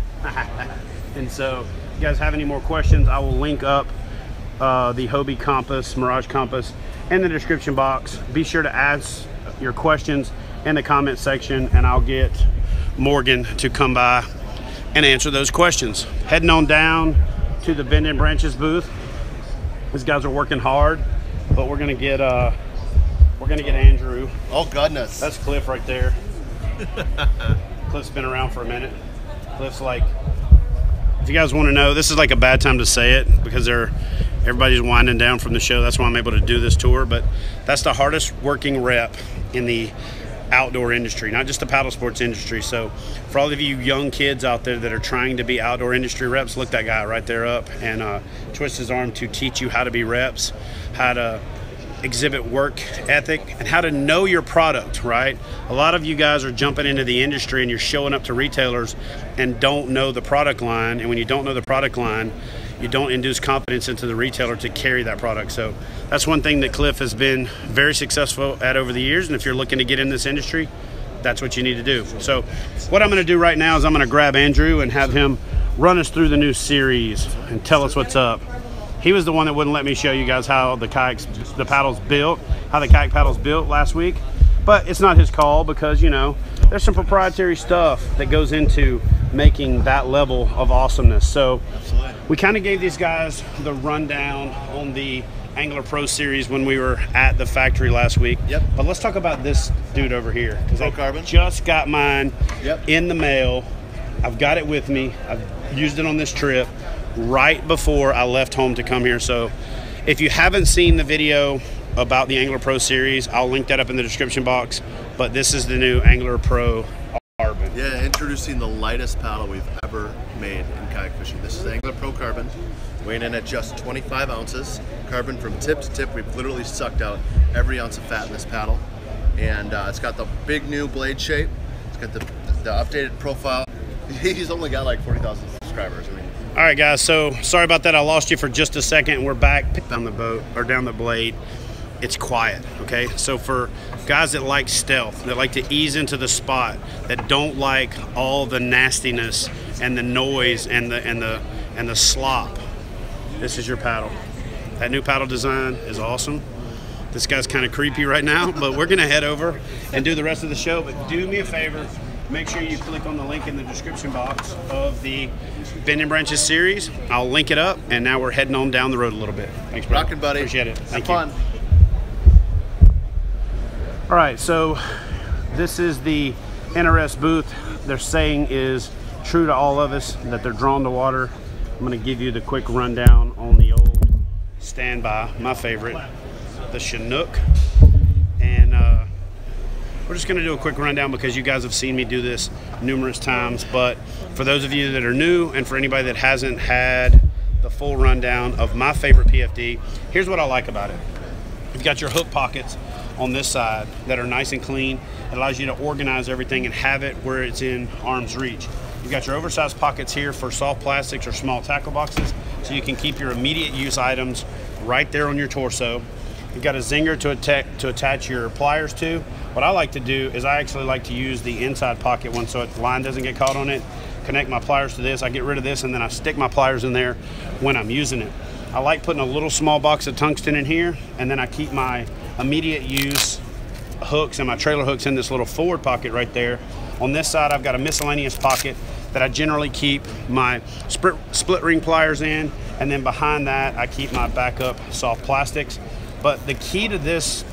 And so if you guys have any more questions, I will link up the Hobie Compass, Mirage Compass in the description box. Be sure to ask your questions in the comment section, and I'll get Morgan to come by and answer those questions. Heading on down to the Bend and Branches booth. These guys are working hard, but we're gonna get Andrew. Oh goodness. That's Cliff right there. Cliff's been around for a minute. Cliff's like, if you guys want to know, this is like a bad time to say it because everybody's winding down from the show. That's why I'm able to do this tour, but that's the hardest working rep in the outdoor industry, not just the paddle sports industry. So for all of you young kids out there that are trying to be outdoor industry reps, look that guy right there up and twist his arm to teach you how to be reps, how to exhibit work ethic, and how to know your product, right? A lot of you guys are jumping into the industry and you're showing up to retailers and don't know the product line. And when you don't know the product line, you don't induce confidence into the retailer to carry that product. So that's one thing that Cliff has been very successful at over the years. And if you're looking to get in this industry, that's what you need to do. So what I'm going to do right now is I'm going to grab Andrew and have him run us through the new series and tell us what's up. He was the one that wouldn't let me show you guys how the paddles built, how the kayak paddles built last week. But it's not his call because, you know, there's some proprietary stuff that goes into making that level of awesomeness. So we kind of gave these guys the rundown on the Angler Pro Series when we were at the factory last week. Yep. But let's talk about this dude over here, because I Carbon. just got mine in the mail. I've got it with me. I've used it on this trip right before I left home to come here. So if you haven't seen the video about the Angler Pro Series, I'll link that up in the description box. But this is the new Angler Pro Carbon. Yeah, introducing the lightest paddle we've ever made in kayak fishing. This is Angler Pro Carbon, weighing in at just 25 ounces. Carbon from tip to tip. We've literally sucked out every ounce of fat in this paddle. And it's got the big new blade shape. It's got the updated profile. He's only got like 40,000 subscribers. I mean, all right, guys, so sorry about that. I lost you for just a second. We're back down the boat, or down the blade. It's quiet, okay? So for guys that like stealth, that like to ease into the spot, that don't like all the nastiness and the noise and the slop, this is your paddle. That new paddle design is awesome. This guy's kind of creepy right now, but we're gonna head over and do the rest of the show. But do me a favor, make sure you click on the link in the description box of the Bend and Branches series. I'll link it up, and now we're heading on down the road a little bit. Thanks, bro. Rockin', buddy. Appreciate it. Thank you. Fun. All right, so this is the NRS booth. They're saying is true to all of us, that they're drawn to water. I'm gonna give you the quick rundown on the old standby, my favorite, the Chinook. And we're just gonna do a quick rundown because you guys have seen me do this numerous times. But for those of you that are new, and for anybody that hasn't had the full rundown of my favorite PFD, here's what I like about it. You've got your hook pockets on this side that are nice and clean. It allows you to organize everything and have it where it's in arm's reach. You've got your oversized pockets here for soft plastics or small tackle boxes, so you can keep your immediate use items right there on your torso. You've got a zinger to attach your pliers to. What I like to do is I actually like to use the inside pocket one so the line doesn't get caught on it. Connect my pliers to this, I get rid of this, and then I stick my pliers in there when I'm using it. I like putting a little small box of tungsten in here, and then I keep my immediate use hooks and my trailer hooks in this little forward pocket right there. On this side, I've got a miscellaneous pocket that I generally keep my split ring pliers in, and then behind that, I keep my backup soft plastics. But the key to this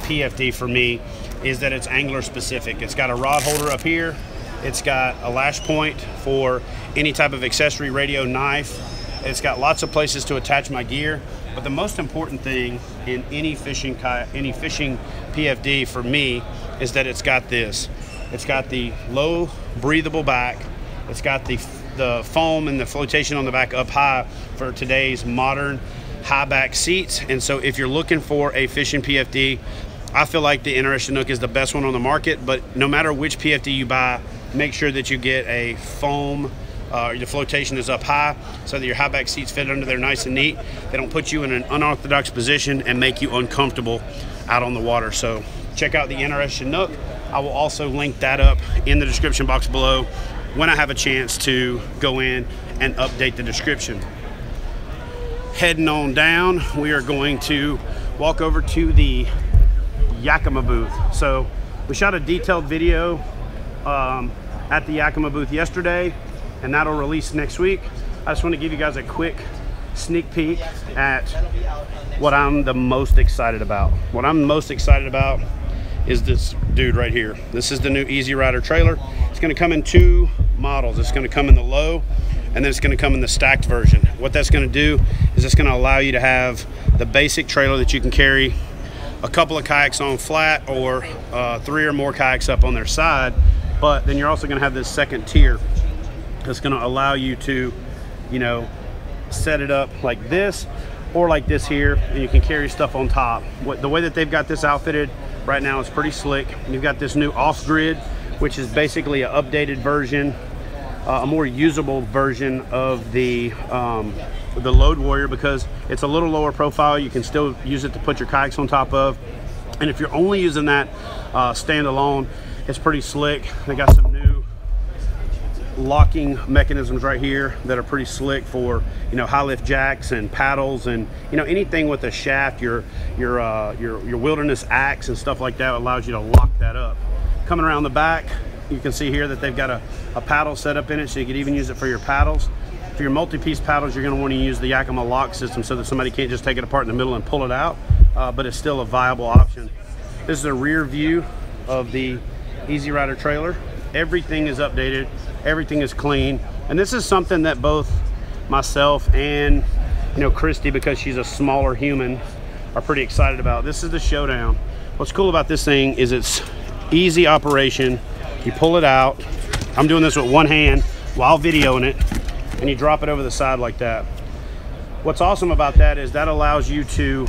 PFD for me is that it's angler specific. It's got a rod holder up here. It's got a lash point for any type of accessory, radio, knife. It's got lots of places to attach my gear. But the most important thing in any fishing PFD for me is that it's got this. It's got the low breathable back. It's got the foam and the flotation on the back up high for today's modern high back seats. And so if you're looking for a fishing PFD, I feel like the NRS Chinook is the best one on the market. But no matter which PFD you buy, make sure that you get a foam, your flotation is up high so that your high back seats fit under there nice and neat. They don't put you in an unorthodox position and make you uncomfortable out on the water. So check out the NRS Chinook. I will also link that up in the description box below when I have a chance to go in and update the description. Heading on down, we are going to walk over to the Yakima booth. So we shot a detailed video at the Yakima booth yesterday, and that'll release next week. I just want to give you guys a quick sneak peek at what I'm the most excited about. What I'm most excited about is this dude right here. This is the new Easy Rider trailer. It's going to come in two models. It's going to come in the low, and then it's going to come in the stacked version. What that's going to do is it's going to allow you to have the basic trailer that you can carry a couple of kayaks on flat, or 3 or more kayaks up on their side. But then you're also going to have this second tier that's going to allow you to, you know, set it up like this, or like this here, and you can carry stuff on top. The way that they've got this outfitted right now is pretty slick. You've got this new off-grid, which is basically an updated version, a more usable version of the Load Warrior, because it's a little lower profile. You can still use it to put your kayaks on top of. And if you're only using that standalone, it's pretty slick. They got some new locking mechanisms right here that are pretty slick for, you know, high lift jacks and paddles, and, you know, anything with a shaft, your wilderness axe and stuff like that allows you to lock that up. Coming around the back, you can see here that they've got a paddle set up in it, so you could even use it for your paddles. For your multi-piece paddles, you're going to want to use the Yakima lock system so that somebody can't just take it apart in the middle and pull it out, but it's still a viable option. This is a rear view of the Easy Rider trailer. Everything is updated, everything is clean, and this is something that both myself and, you know, Christy, because she's a smaller human, are pretty excited about. This is the Showdown. What's cool about this thing is it's easy operation. You pull it out. I'm doing this with one hand while videoing it, and you drop it over the side like that. What's awesome about that is that allows you to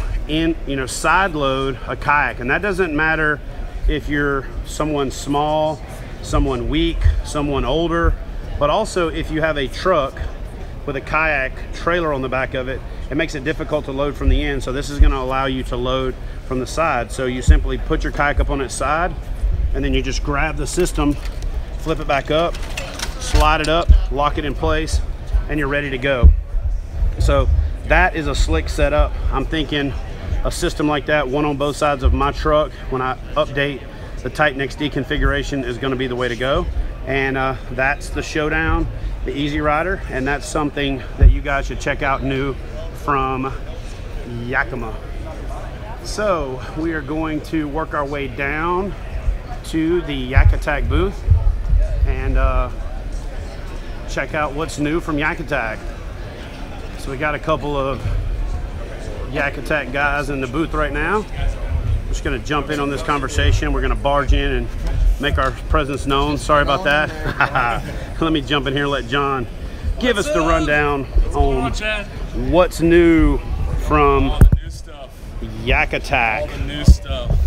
side load a kayak, and that doesn't matter if you're someone small, someone weak, someone older, but also if you have a truck with a kayak trailer on the back of it, it makes it difficult to load from the end. So this is going to allow you to load from the side. So you simply put your kayak up on its side, and then you just grab the system, flip it back up, slide it up, lock it in place, and you're ready to go. So that is a slick setup. I'm thinking a system like that, one on both sides of my truck, when I update the Titan XD configuration, is going to be the way to go. And that's the Showdown, the Easy Rider, and that's something that you guys should check out new from Yakima. So we are going to work our way down to the YakAttack booth and check out what's new from YakAttack. So we got a couple of YakAttack guys in the booth right now. Just gonna jump in on this conversation. We're gonna barge in and make our presence known. Sorry about that. Let me jump in here and let John give us the rundown on what's new from YakAttack. All the new stuff.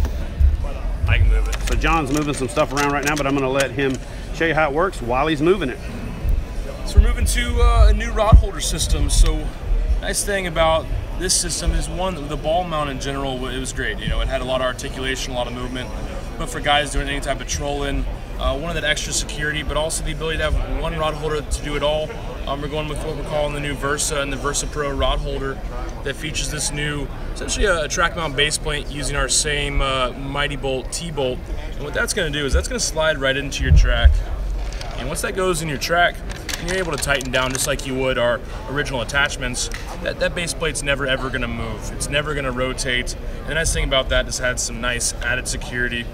I can move it. So John's moving some stuff around right now, but I'm gonna let him show you how it works while he's moving it. So we're moving to a new rod holder system. So nice thing about this system is, one, the ball mount in general, it was great. You know, it had a lot of articulation, a lot of movement. But for guys doing any type of trolling, one of that extra security, but also the ability to have one rod holder to do it all. We're going with what we're calling the new Versa and the Versa Pro rod holder that features this new, essentially a track mount base plate using our same Mighty Bolt T-bolt. And what that's going to do is that's going to slide right into your track. And once that goes in your track, and you're able to tighten down just like you would our original attachments, that base plate's never ever going to move. It's never going to rotate. And the nice thing about that is it has some nice added security.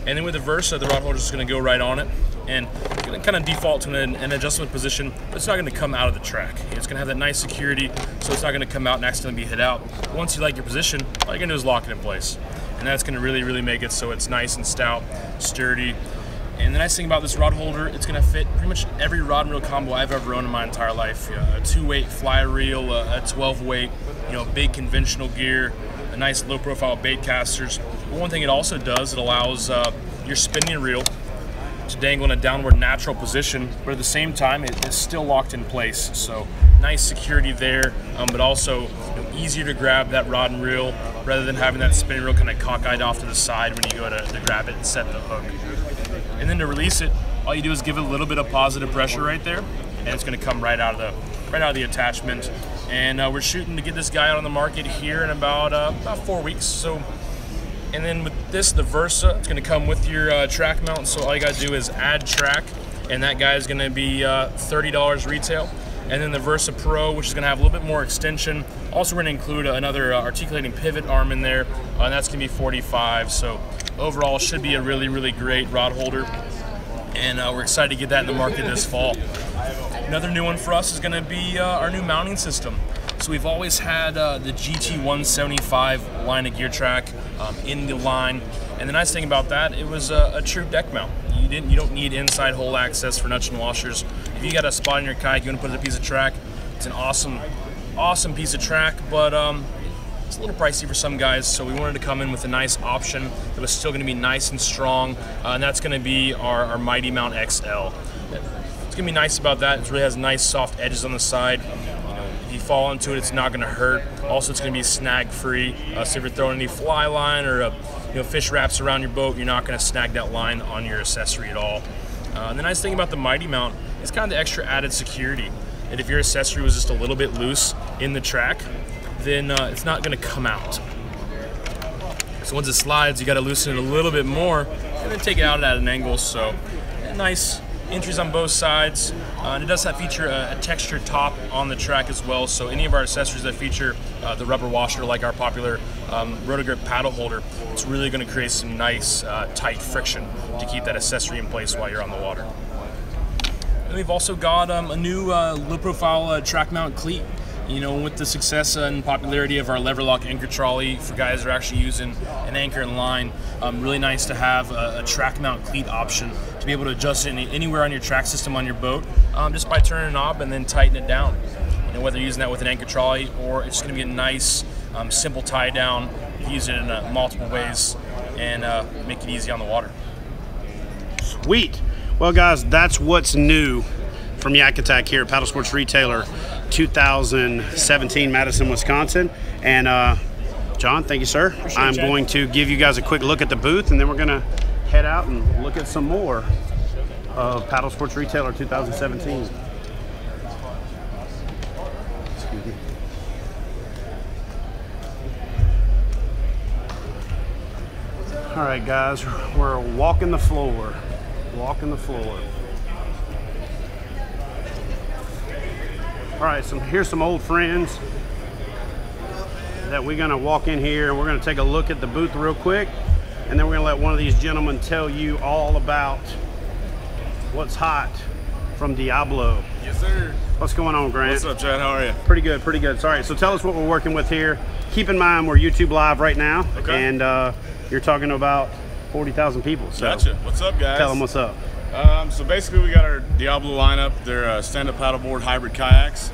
And then with the Versa, the rod holder is going to go right on it, and it's going to kind of default to an adjustment position, but it's not going to come out of the track. It's going to have that nice security, so it's not going to come out and accidentally be hit out. Once you like your position, all you're going to do is lock it in place. And that's going to really, really make it so it's nice and stout, sturdy. And the nice thing about this rod holder, it's going to fit pretty much every rod and reel combo I've ever owned in my entire life. You know, a 2-weight fly reel, a 12-weight, you know, big conventional gear, a nice low-profile bait casters. But one thing it also does, it allows your spinning reel to dangle in a downward natural position, but at the same time, it's still locked in place. So nice security there, but also, you know, easier to grab that rod and reel rather than having that spinning reel kind of cockeyed off to the side when you go to grab it and set the hook. And then to release it, all you do is give it a little bit of positive pressure right there, and it's going to come right out of the attachment. And we're shooting to get this guy out on the market here in about 4 weeks. So, and then with this, the Versa, it's going to come with your track mount. So all you got to do is add track, and that guy is going to be $30 retail. And then the Versa Pro, which is going to have a little bit more extension. Also, we're going to include another articulating pivot arm in there, and that's going to be $45. So overall, should be a really, really great rod holder. And we're excited to get that in the market this fall. Another new one for us is going to be our new mounting system. So we've always had the GT175 line of gear track in the line. And the nice thing about that, it was a true deck mount. You don't need inside hole access for nuts and washers. If you got a spot in your kayak, you want to put a piece of track, it's an awesome awesome piece of track, but it's a little pricey for some guys, so we wanted to come in with a nice option that was still going to be nice and strong, and that's going to be our Mighty Mount XL. It's going to be nice about that. It really has nice soft edges on the side. If you fall into it, it's not going to hurt. Also, it's going to be snag free, so if you're throwing any fly line or fish wraps around your boat, you're not going to snag that line on your accessory at all. And the nice thing about the Mighty Mount is kind of the extra added security. And if your accessory was just a little bit loose in the track, then it's not going to come out. So once it slides, you got to loosen it a little bit more and then take it out at an angle. So nice entries on both sides, and it does feature a textured top on the track as well. So any of our accessories that feature the rubber washer, like our popular Rotogrip paddle holder, it's really going to create some nice tight friction to keep that accessory in place while you're on the water. And we've also got a new low-profile track mount cleat. With the success and popularity of our lever lock anchor trolley for guys that are actually using an anchor and line, really nice to have a track mount cleat option to be able to adjust it anywhere on your track system on your boat, just by turning a knob and then tighten it down. Whether you're using that with an anchor trolley or it's going to be a nice, simple tie down, you can use it in multiple ways and make it easy on the water. Sweet. Well, guys, that's what's new from YakAttack here at PaddleSports Retailer 2017, Madison, Wisconsin. And John, thank you, sir. I'm going to give you guys a quick look at the booth, and then we're going to head out and look at some more of PaddleSports Retailer 2017. Excuse me. All right, guys, we're walking the floor. Walking the floor. All right, so here's some old friends that we're gonna walk in here and we're gonna take a look at the booth real quick, and then we're gonna let one of these gentlemen tell you all about what's hot from Diablo. Yes, sir. What's going on, Grant? What's up, Chad? How are you? Pretty good, pretty good. Sorry, so tell us what we're working with here. Keep in mind we're YouTube live right now, okay. And you're talking to about 40,000 people. So gotcha. What's up, guys? Tell them what's up. So basically, we got our Diablo lineup. They're stand-up paddleboard hybrid kayaks.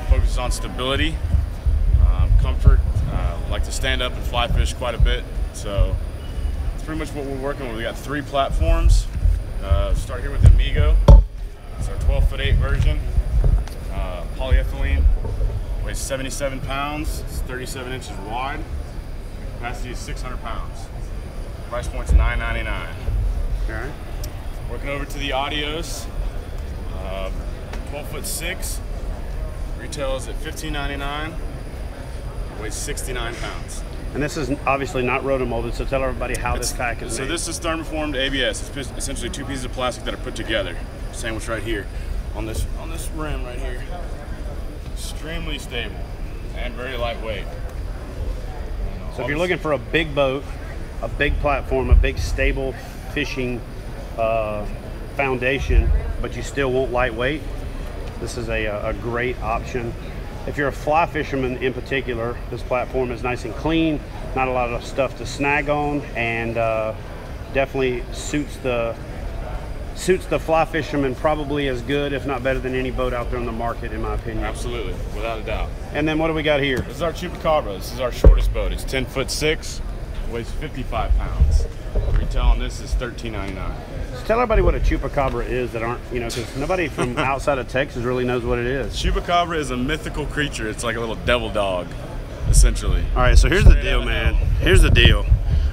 Focus on stability, comfort. Like to stand up and fly fish quite a bit. So that's pretty much what we're working with. We got 3 platforms. Start here with the Amigo. It's our 12'8" version. Polyethylene. Weighs 77 pounds. It's 37 inches wide. Capacity is 600 pounds. Price point's $9.99. Okay. Working over to the Adios, 12'6". Retail is at $15.99. Weighs 69 pounds. And this is obviously not rotomolded, so tell everybody how this kayak is made. So this is thermoformed ABS. It's essentially 2 pieces of plastic that are put together, sandwiched right here on this rim right here. Extremely stable and very lightweight. So if you're looking for a big boat, a big platform, a big stable fishing foundation, but you still want lightweight, this is a great option. If you're a fly fisherman in particular, this platform is nice and clean, not a lot of stuff to snag on, and definitely suits the fly fisherman probably as good, if not better than any boat out there on the market, in my opinion. Absolutely, without a doubt. And then what do we got here? This is our Chupacabra. This is our shortest boat. It's 10'6", weighs 55 pounds. Retail on this is $13.99. So tell everybody what a Chupacabra is that aren't, because nobody from outside of Texas really knows what it is. Chupacabra is a mythical creature. It's like a little devil dog, essentially. All right, so here's the deal, man. Here's the deal.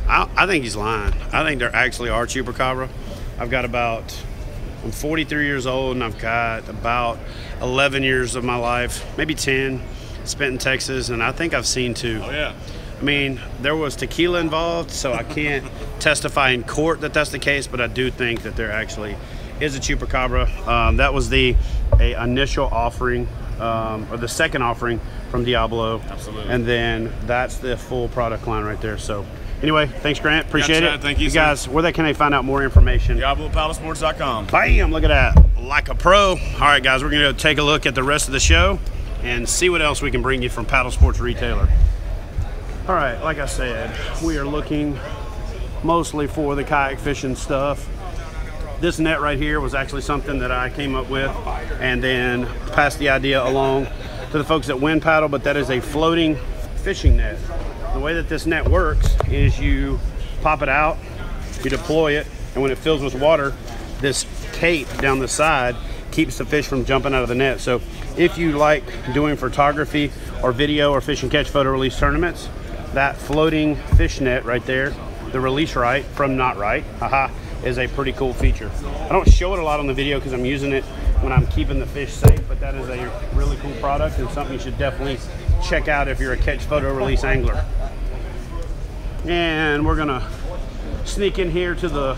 I think he's lying. I think there actually are Chupacabra. I'm 43 years old, and I've got about 11 years of my life, maybe 10, spent in Texas, and I think I've seen 2. Oh, yeah. I mean, there was tequila involved, so I can't testify in court that that's the case, but I do think that there actually is a Chupacabra. That was the initial offering, or the second offering from Diablo. Absolutely. And then that's the full product line right there. So anyway, thanks, Grant. Appreciate it. Thank you, guys. Where can they find out more information? DiabloPaddleSports.com. Bam! Look at that. Like a pro. All right, guys, we're going to go take a look at the rest of the show and see what else we can bring you from PaddleSports Retailer. All right, like I said, we are looking mostly for the kayak fishing stuff. This net right here was actually something that I came up with and then passed the idea along to the folks that wind paddle, but that is a floating fishing net. The way that this net works is you pop it out, you deploy it, and when it fills with water, this tape down the side keeps the fish from jumping out of the net. So if you like doing photography or video or fish and catch photo release tournaments, that floating fish net right there, the release right from Not Right, is a pretty cool feature. I don't show it a lot on the video because I'm using it when I'm keeping the fish safe, but that is a really cool product and something you should definitely check out if you're a catch photo release angler. And we're gonna sneak in here to the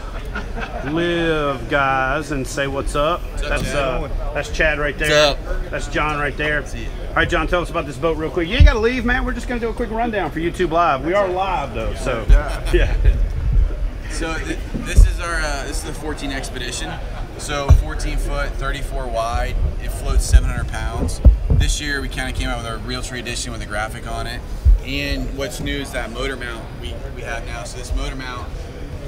Live guys and say what's up. That's Chad right there. What's up? That's John right there. All right, John, tell us about this boat real quick. You ain't got to leave, man. We're just going to do a quick rundown for YouTube Live. We are live, though, so yeah. So this is our this is the 14 Expedition. So 14 foot, 34 wide. It floats 700 pounds. This year we kind of came out with our Realtree edition with a graphic on it. And what's new is that motor mount we have now. So this motor mount,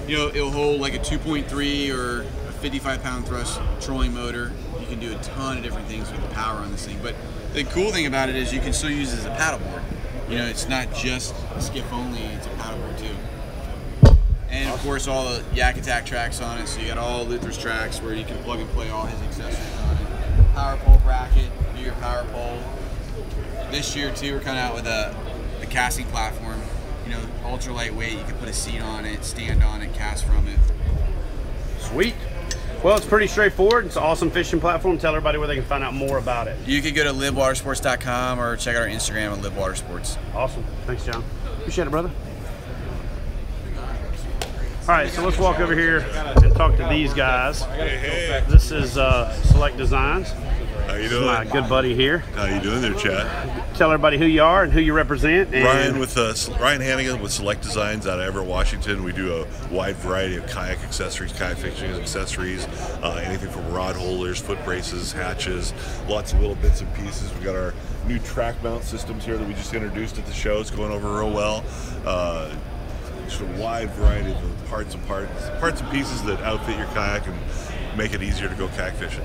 you know, it'll hold like a 2.3 or a 55-pound thrust trolling motor. You can do a ton of different things with the power on this thing. But the cool thing about it is you can still use it as a paddleboard. You know, it's not just a skiff only, it's a paddleboard too. And of course all the YakAttack tracks on it, so you got all Luther's tracks where you can plug and play all his accessories on it. Power pole bracket, bigger power pole. This year too, we're coming out with a casting platform. You know, ultra lightweight, you can put a seat on it, stand on it, cast from it. Sweet. Well, it's pretty straightforward. It's an awesome fishing platform. Tell everybody where they can find out more about it. You can go to livewatersports.com or check out our Instagram at livewatersports. Awesome. Thanks, John. Appreciate it, brother. All right, so let's walk over here and talk to these guys. Hey. This is Select Designs. How you This doing? is my good buddy here. How you doing there, Chad? Tell everybody who you are and who you represent. And Ryan Hannigan with Select Designs out of Everett, Washington. We do a wide variety of kayak accessories, kayak fishing accessories, anything from rod holders, foot braces, hatches, lots of little bits and pieces. We got our new track mount systems here that we just introduced at the show. It's going over real well. Just a wide variety of parts and pieces that outfit your kayak and make it easier to go kayak fishing.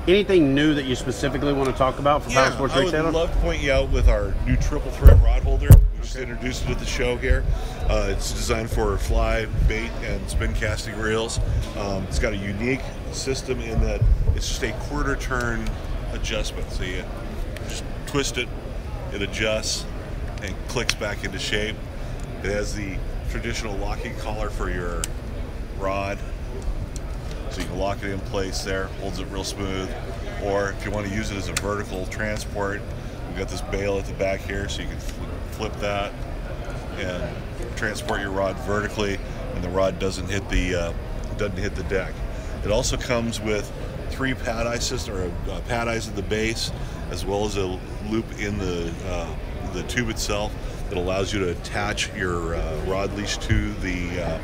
Anything new that you specifically want to talk about for PaddleSports Retailer? I would love to point you out with our new triple thread rod holder. We just introduced it at the show here. It's designed for fly, bait, and spin casting reels. It's got a unique system in that it's just a quarter turn adjustment. So you just twist it, it adjusts, and clicks back into shape. It has the traditional locking collar for your rod, so you can lock it in place there, holds it real smooth. Or if you want to use it as a vertical transport, we've got this bail at the back here, so you can flip that and transport your rod vertically, and the rod doesn't hit the deck. It also comes with 3 pad eye system, or pad eyes at the base, as well as a loop in the tube itself that allows you to attach your rod leash to the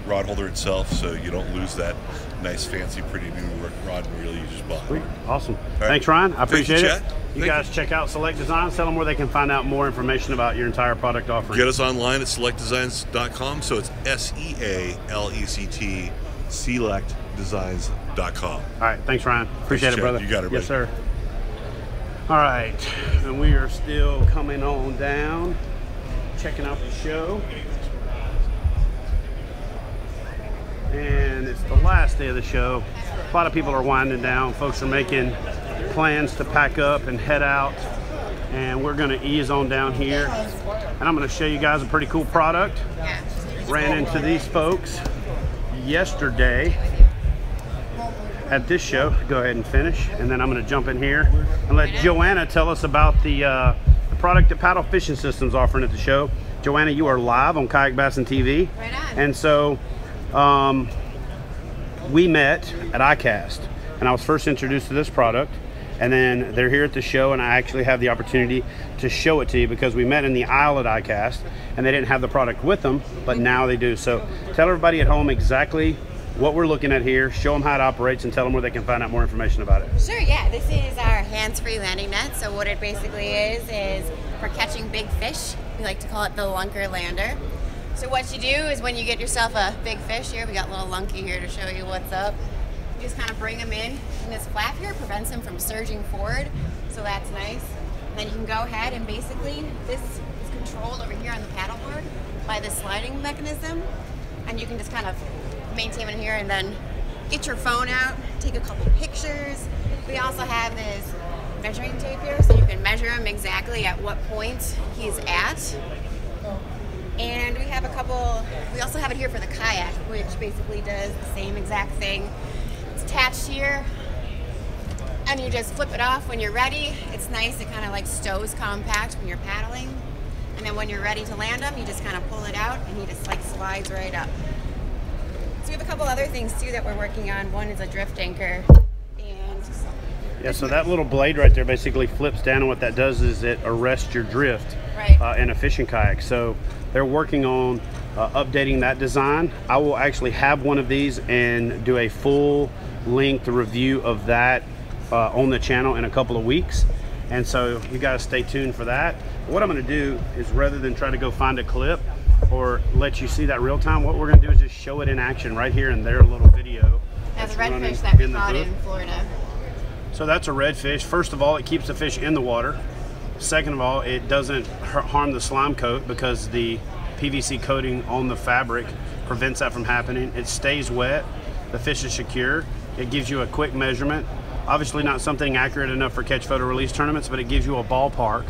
rod holder itself, so you don't lose that nice, fancy, pretty new rod and reel you just bought. Sweet. Awesome. Right. Thanks, Ryan. I appreciate it. You guys check out Select Designs. Tell them where they can find out more information about your entire product offering. Get us online at selectdesigns.com. So it's SEALECT, selectdesigns.com. All right. Thanks, Ryan. Appreciate it, brother. You got it, Yes, sir. All right. And we are still coming on down, checking out the show. And it's the last day of the show. A lot of people are winding down. Folks are making plans to pack up and head out. And we're gonna ease on down here. And I'm gonna show you guys a pretty cool product. Ran into these folks yesterday at this show. Go ahead and finish. And then I'm gonna jump in here and let Joanna tell us about the product that Paddle Fishing Systems offering at the show. Joanna, you are live on Kayak Bass and TV. Right on. And so, we met at ICAST, and I was first introduced to this product, and then they're here at the show, and I actually have the opportunity to show it to you because we met in the aisle at ICAST, and they didn't have the product with them, but now they do. So tell everybody at home exactly what we're looking at here, show them how it operates, and tell them where they can find out more information about it. Sure, yeah. This is our hands-free landing net. So what it basically is for catching big fish. We like to call it the lunker lander. So what you do is when you get yourself a big fish here, we got little Lunky here to show you what's up. You just kind of bring them in, and this flap here prevents them from surging forward, so that's nice. And then you can go ahead and basically, this is controlled over here on the paddleboard by this sliding mechanism, and you can just kind of maintain it here and then get your phone out, take a couple pictures. We also have this measuring tape here, so you can measure him exactly at what point he's at. And we have a couple, we also have it here for the kayak, which basically does the same exact thing. It's attached here, and you just flip it off when you're ready. It's nice, it kind of like stows compact when you're paddling. And then when you're ready to land them, you just kind of pull it out, and he just like slides right up. So we have a couple other things too that we're working on. One is a drift anchor. Yeah, so that little blade right there basically flips down, and what that does is it arrests your drift in a fishing kayak. So they're working on updating that design. I will actually have one of these and do a full length review of that on the channel in a couple of weeks. And so you guys stay tuned for that. What I'm gonna do is, rather than try to go find a clip or let you see that real time, what we're gonna do is just show it in action right here in their little video. That's a redfish that we caught in Florida. So that's a redfish. First of all, it keeps the fish in the water. Second of all, it doesn't harm the slime coat because the PVC coating on the fabric prevents that from happening. It stays wet. The fish is secure. It gives you a quick measurement. Obviously not something accurate enough for catch, photo, release tournaments, but it gives you a ballpark.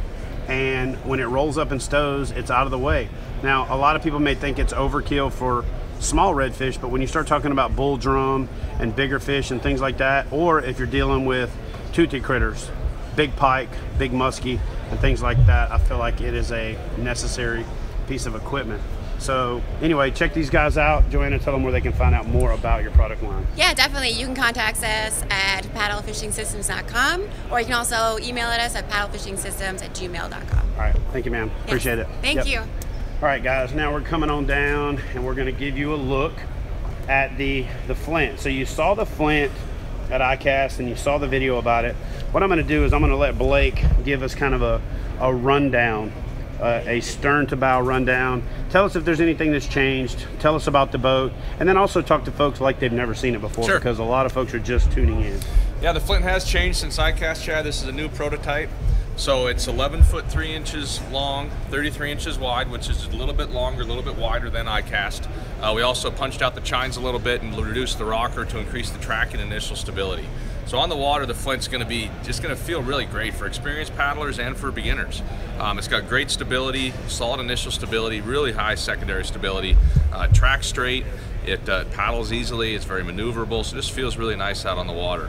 And when it rolls up and stows, it's out of the way. Now, a lot of people may think it's overkill for small redfish, but when you start talking about bull drum and bigger fish and things like that, or if you're dealing with toothy critters, big pike, big muskie, and things like that, I feel like it is a necessary piece of equipment. So anyway, check these guys out. Joanna, tell them where they can find out more about your product line. Yeah, definitely. You can contact us at paddlefishingsystems.com, or you can also email us at paddlefishingsystems@gmail.com. All right, thank you, ma'am. Appreciate it. Thank you. All right, guys, now we're coming on down, and we're gonna give you a look at the Flint. So you saw the Flint at iCast, and you saw the video about it. What I'm gonna do is I'm gonna let Blake give us kind of a rundown, a stern to bow rundown. Tell us if there's anything that's changed. Tell us about the boat, and then also talk to folks like they've never seen it before, because a lot of folks are just tuning in. Yeah, the Flint has changed since iCast, Chad. This is a new prototype. So it's 11 foot 3 inches long, 33 inches wide, which is a little bit longer, a little bit wider than iCast. We also punched out the chines a little bit and reduced the rocker to increase the track and initial stability. So on the water, the Flint's going to be just going to feel really great for experienced paddlers and for beginners. It's got great stability, solid initial stability, really high secondary stability, track straight. It paddles easily. It's very maneuverable, so it just feels really nice out on the water.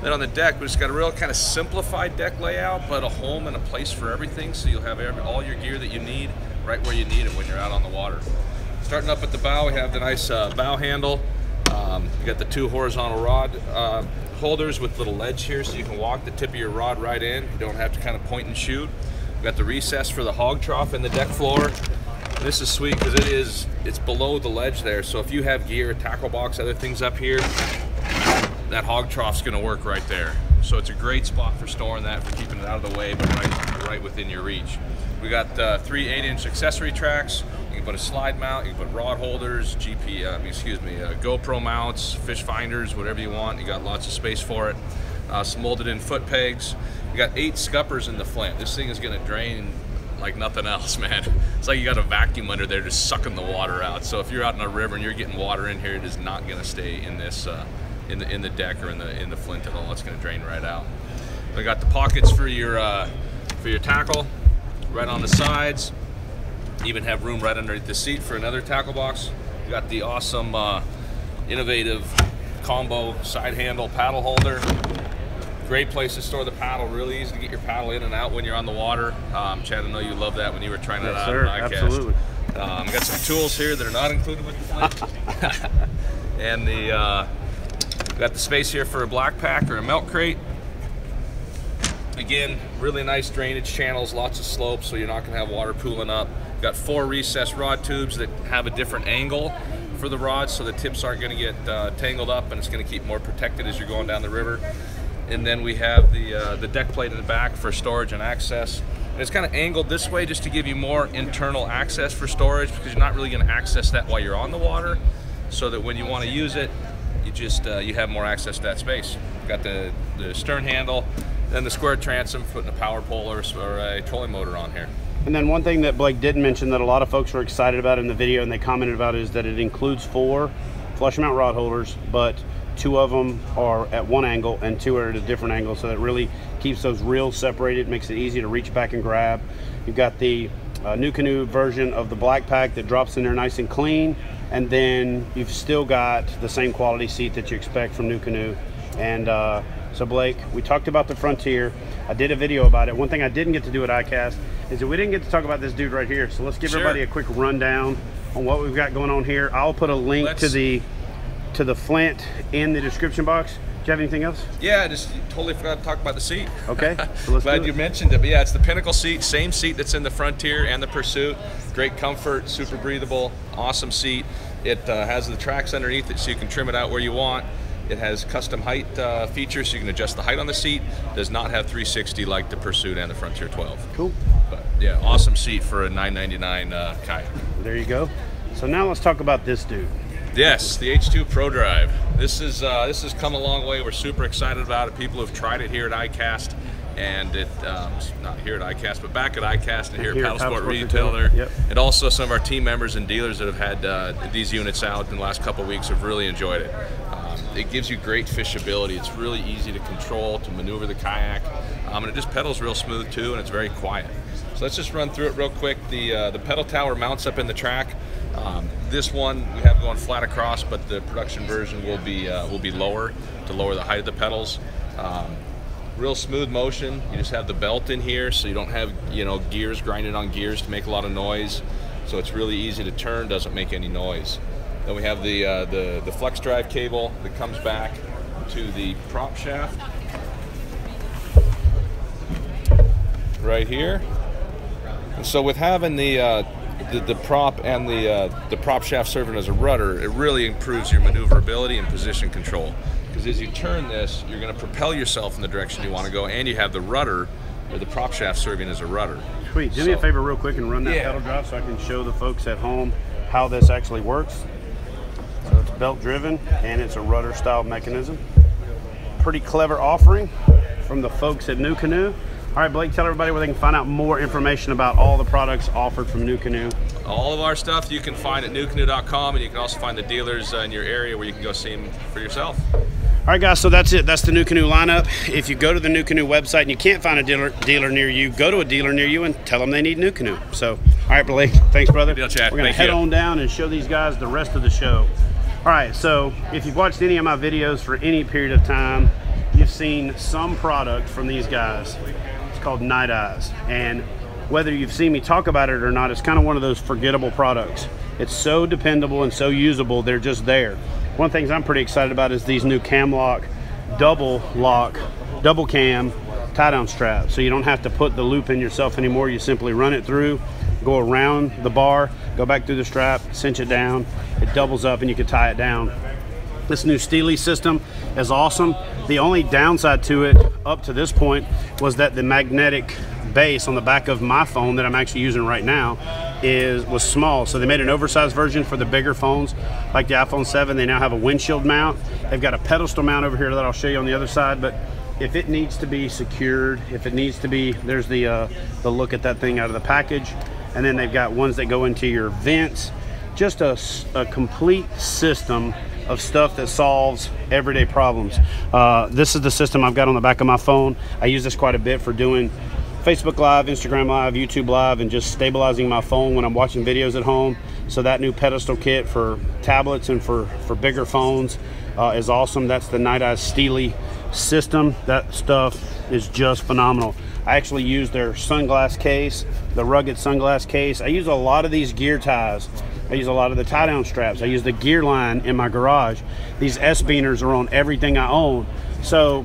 Then on the deck, we just got a real kind of simplified deck layout, but a home and a place for everything, so you'll have all your gear that you need right where you need it when you're out on the water. Starting up at the bow, we have the nice bow handle. You got the 2 horizontal rod holders with little ledge here, so you can walk the tip of your rod right in. You don't have to kind of point and shoot. We got the recess for the hog trough in the deck floor. This is sweet because it's below the ledge there, so if you have gear, a tackle box, other things up here, that hog trough's going to work right there. So it's a great spot for storing that, for keeping it out of the way, but right within your reach. We got 3 8-inch accessory tracks. You can put a slide mount, you can put rod holders, GoPro mounts, fish finders, whatever you want. You got lots of space for it. Some molded in foot pegs. You got 8 scuppers in the Flint. This thing is going to drain like nothing else, man. It's like you got a vacuum under there just sucking the water out. So if you're out in a river and you're getting water in here, it is not going to stay in this in the deck or in the Flint at all. It's going to drain right out. We got the pockets for your tackle right on the sides. Even have room right underneath the seat for another tackle box. We got the awesome innovative combo side handle paddle holder. Great place to store the paddle. Really easy to get your paddle in and out when you're on the water. Chad, I know you love that when you were trying that out on iCast. Absolutely. Got some tools here that are not included with the Flint. And got the space here for a black pack or a milk crate. Again, really nice drainage channels, lots of slopes, so you're not going to have water pooling up. Got 4 recessed rod tubes that have a different angle for the rods, so the tips aren't going to get tangled up, and it's going to keep more protected as you're going down the river. And then we have the deck plate in the back for storage and access. And it's kind of angled this way just to give you more internal access for storage, because you're not really going to access that while you're on the water, so that when you want to use it, you just you have more access to that space. You've got the stern handle, then the square transom, putting a power pole or a trolling motor on here. And then one thing that Blake did mention that a lot of folks were excited about in the video and they commented about is that it includes 4 flush mount rod holders, but 2 of them are at one angle and 2 are at a different angle, so that really keeps those reels separated, makes it easy to reach back and grab. You've got the New Canoe version of the black pack that drops in there nice and clean, and then you've still got the same quality seat that you expect from New Canoe. And so Blake, we talked about the Frontier. I did a video about it. One thing I didn't get to do at ICAST is that we didn't get to talk about this dude right here. So let's give everybody a quick rundown on what we've got going on here. I'll put a link to the Flint in the description box. Do you have anything else? Yeah, I just totally forgot to talk about the seat. Okay, so let's Glad you mentioned it. But yeah, it's the Pinnacle seat, same seat that's in the Frontier and the Pursuit. Great comfort, super breathable, awesome seat. It has the tracks underneath it so you can trim it out where you want. It has custom height features so you can adjust the height on the seat. Does not have 360 like the Pursuit and the Frontier 12. Cool. But yeah, awesome seat for a $999 kayak. There you go. So now let's talk about this dude. Yes, the H2 Pro Drive. This has come a long way. We're super excited about it. People have tried it here at ICAST, and it not here at ICAST, but back at ICAST and here at PaddleSports Retailer. Yep. And also some of our team members and dealers that have had these units out in the last couple of weeks have really enjoyed it. It gives you great fishability. It's really easy to control, to maneuver the kayak, and it just pedals real smooth too, and it's very quiet. So let's just run through it real quick. The pedal tower mounts up in the track. This one we have going flat across, but the production version will be lower to lower the height of the pedals. Real smooth motion. You just have the belt in here, so you don't have gears grinding on gears to make a lot of noise. So it's really easy to turn, doesn't make any noise. Then we have the flex drive cable that comes back to the prop shaft right here. And so with having the prop and the prop shaft serving as a rudder, it really improves your maneuverability and position control. Because as you turn this, you're going to propel yourself in the direction you want to go, and you have the rudder or the prop shaft serving as a rudder. Sweet. Do me a favor real quick and run that pedal drive so I can show the folks at home how this actually works. So it's belt driven and it's a rudder style mechanism. Pretty clever offering from the folks at New Canoe. All right, Blake, tell everybody where they can find out more information about all the products offered from New Canoe. All of our stuff you can find at newcanoe.com, and you can also find the dealers in your area where you can go see them for yourself. All right, guys, so that's it. That's the New Canoe lineup. If you go to the New Canoe website and you can't find a dealer near you, go to a dealer near you and tell them they need New Canoe. So, all right, Blake, thanks, brother. Deal, Chad. We're going to head on down and show these guys the rest of the show. All right, so if you've watched any of my videos for any period of time, you've seen some product from these guys. It's called Night Eyes, and whether you've seen me talk about it or not, it's kind of one of those forgettable products. It's so dependable and so usable, they're just there. One of the things I'm pretty excited about is these new Camlock double cam tie-down straps. So you don't have to put the loop in yourself anymore. You simply run it through, go around the bar, go back through the strap, cinch it down. It doubles up and you can tie it down. This new Steely system is awesome. The only downside to it up to this point was that the magnetic base on the back of my phone that I'm actually using right now was small. So they made an oversized version for the bigger phones like the iPhone 7. They now have a windshield mount. They've got a pedestal mount over here that I'll show you on the other side, but if it needs to be secured, if it needs to be, there's the look at that thing out of the package. And then they've got ones that go into your vents. Just a complete system of stuff that solves everyday problems. This is the system I've got on the back of my phone. I use this quite a bit for doing Facebook Live, Instagram Live, YouTube Live, and just stabilizing my phone when I'm watching videos at home. So that new pedestal kit for tablets and for bigger phones is awesome. That's the Night Eyes Steely system. That stuff is just phenomenal. I actually use their sunglass case, the rugged sunglass case. I use a lot of these gear ties. I use a lot of the tie-down straps. I use the gear line in my garage. These S-beaners are on everything I own. So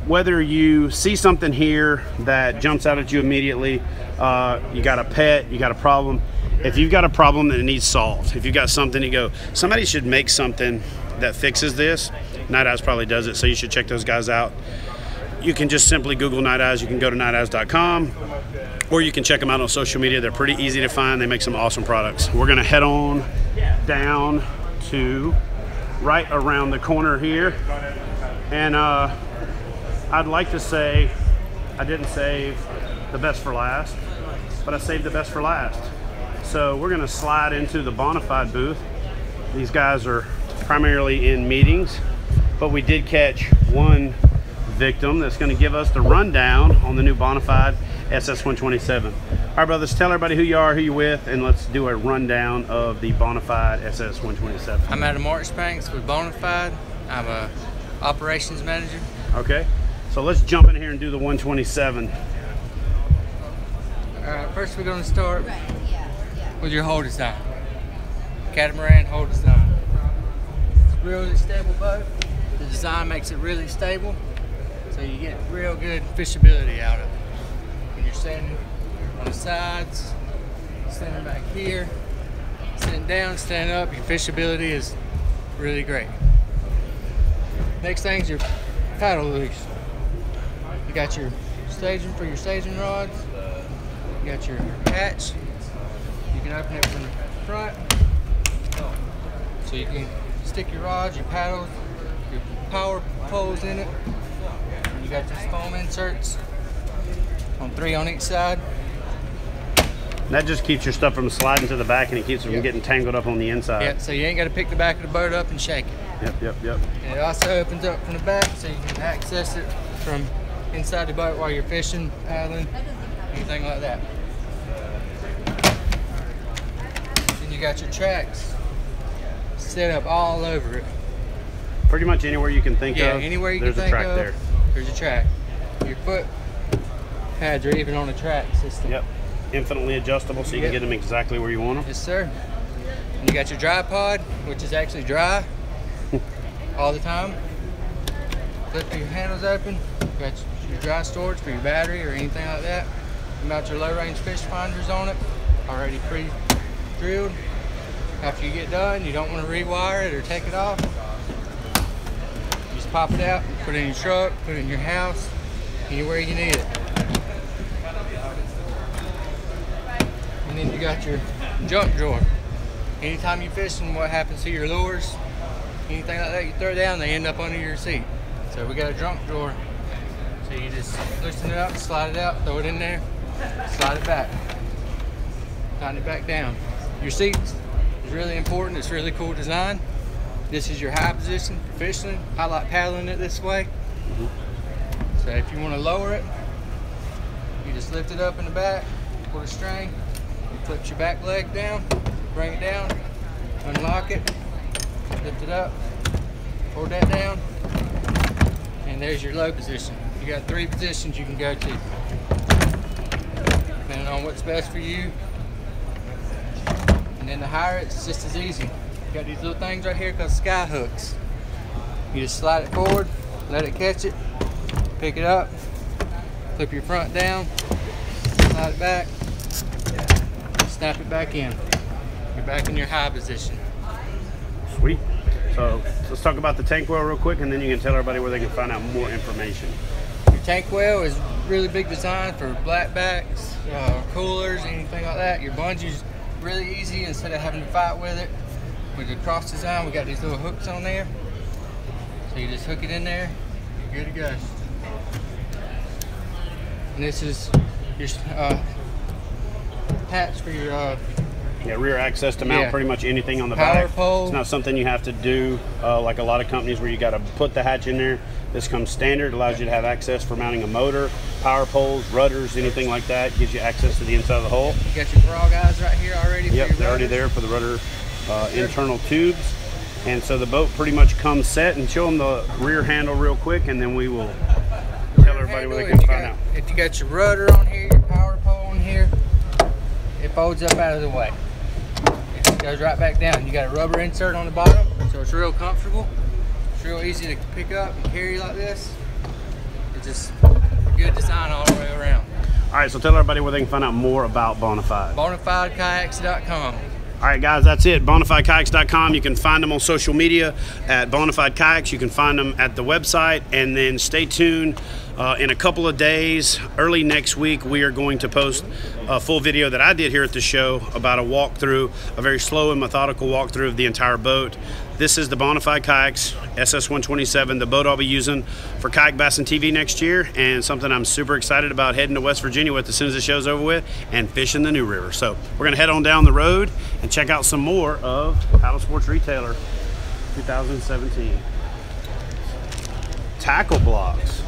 whether you see something here that jumps out at you immediately, you got a pet, you got a problem. If you've got a problem that needs solved, if you've got something you go, somebody should make something that fixes this, Night Eyes probably does it, so you should check those guys out. You can just simply Google Night Eyes. You can go to nighteyes.com, or you can check them out on social media. They're pretty easy to find. They make some awesome products. We're gonna head on down to right around the corner here. And I'd like to say I didn't save the best for last, but I saved the best for last. So we're gonna slide into the Bonafide booth. These guys are primarily in meetings, but we did catch one victim that's gonna give us the rundown on the new Bonafide SS127. All right, brothers, tell everybody who you are, who you're with, and let's do a rundown of the Bonafide SS127. I'm out of Marchbanks with Bonafide. I'm a operations manager. Okay, so let's jump in here and do the 127. All right, first we're gonna start with your hold design. Catamaran hold design. It's a really stable boat. The design makes it really stable, so you get real good fishability out of it. When you're standing on the sides, standing back here, sitting down, standing up, your fishability is really great. Next thing is your paddle leash. You got your staging for your staging rods. You got your hatch. You can open it from the front, so you can stick your rods, your paddles, your power poles in it. You got your foam inserts on 3 on each side. That just keeps your stuff from sliding to the back, and it keeps it from getting tangled up on the inside. Yep, so you ain't got to pick the back of the boat up and shake it. Yep. And it also opens up from the back, so you can access it from inside the boat while you're fishing, paddling, anything like that. Then you got your tracks set up all over it. Pretty much anywhere you can think of. Yeah, anywhere you can think of. There's a track there. There's a track. Your foot pads are even on the track system. Yep. Infinitely adjustable, so you can get them exactly where you want them. Yes, sir. And you got your dry pod, which is actually dry all the time. Flip your handles open. You got your dry storage for your battery or anything like that. You got your low range fish finders on it, already pre-drilled. After you get done, you don't want to rewire it or take it off. You just pop it out, put it in your truck, put it in your house, anywhere you need it. And then you got your junk drawer. Anytime you're fishing, what happens to your lures, anything like that you throw down, they end up under your seat. So we got a junk drawer. So you just loosen it up, slide it out, throw it in there, slide it back, tighten it back down. Your seats is really important. It's really cool design. This is your high position for fishing. I like paddling it this way. So if you want to lower it, you just lift it up in the back, pull a string, flip your back leg down, bring it down, unlock it, lift it up, hold that down, and there's your low position. You got 3 positions you can go to, depending on what's best for you. And then the higher, it's just as easy. You got these little things right here called sky hooks. You just slide it forward, let it catch it, pick it up, flip your front down, slide it back, snap it back in. You're back in your high position. Sweet. So let's talk about the tank well real quick, and then you can tell everybody where they can find out more information. Your tank well is really big design for blackbacks, coolers, anything like that. Your bungee's really easy instead of having to fight with it. With the cross design, we got these little hooks on there. So you just hook it in there, you're good to go. And this is your hatch for your rear access to mount pretty much anything on the power back. pole. It's not something you have to do like a lot of companies where you got to put the hatch in there. This comes standard, allows you to have access for mounting a motor, power poles, rudders, anything like that. Gives you access to the inside of the hull. You got your frog eyes right here already. Yep, they're already there for the rudder internal tubes. And so the boat pretty much comes set. And show them the rear handle real quick, and then we will tell everybody where they can find out. If you got your rudder on here, your power pole on here, it folds up out of the way. It goes right back down. You got a rubber insert on the bottom, so it's real comfortable. It's real easy to pick up and carry like this. It's just good design all the way around. All right, so tell everybody where they can find out more about Bonafide. BonafideKayaks.com. All right, guys, that's it. BonafideKayaks.com. You can find them on social media at Bonafide Kayaks. You can find them at the website, and then stay tuned In a couple of days, early next week, we are going to post a full video that I did here at the show about a walkthrough, a very slow and methodical walkthrough of the entire boat. This is the Bonafide Kayaks SS127, the boat I'll be using for Kayak Bassing TV next year, and something I'm super excited about heading to West Virginia with as soon as the show's over with and fishing the New River. So we're gonna head on down the road and check out some more of PaddleSports Retailer 2017. Tackle blocks.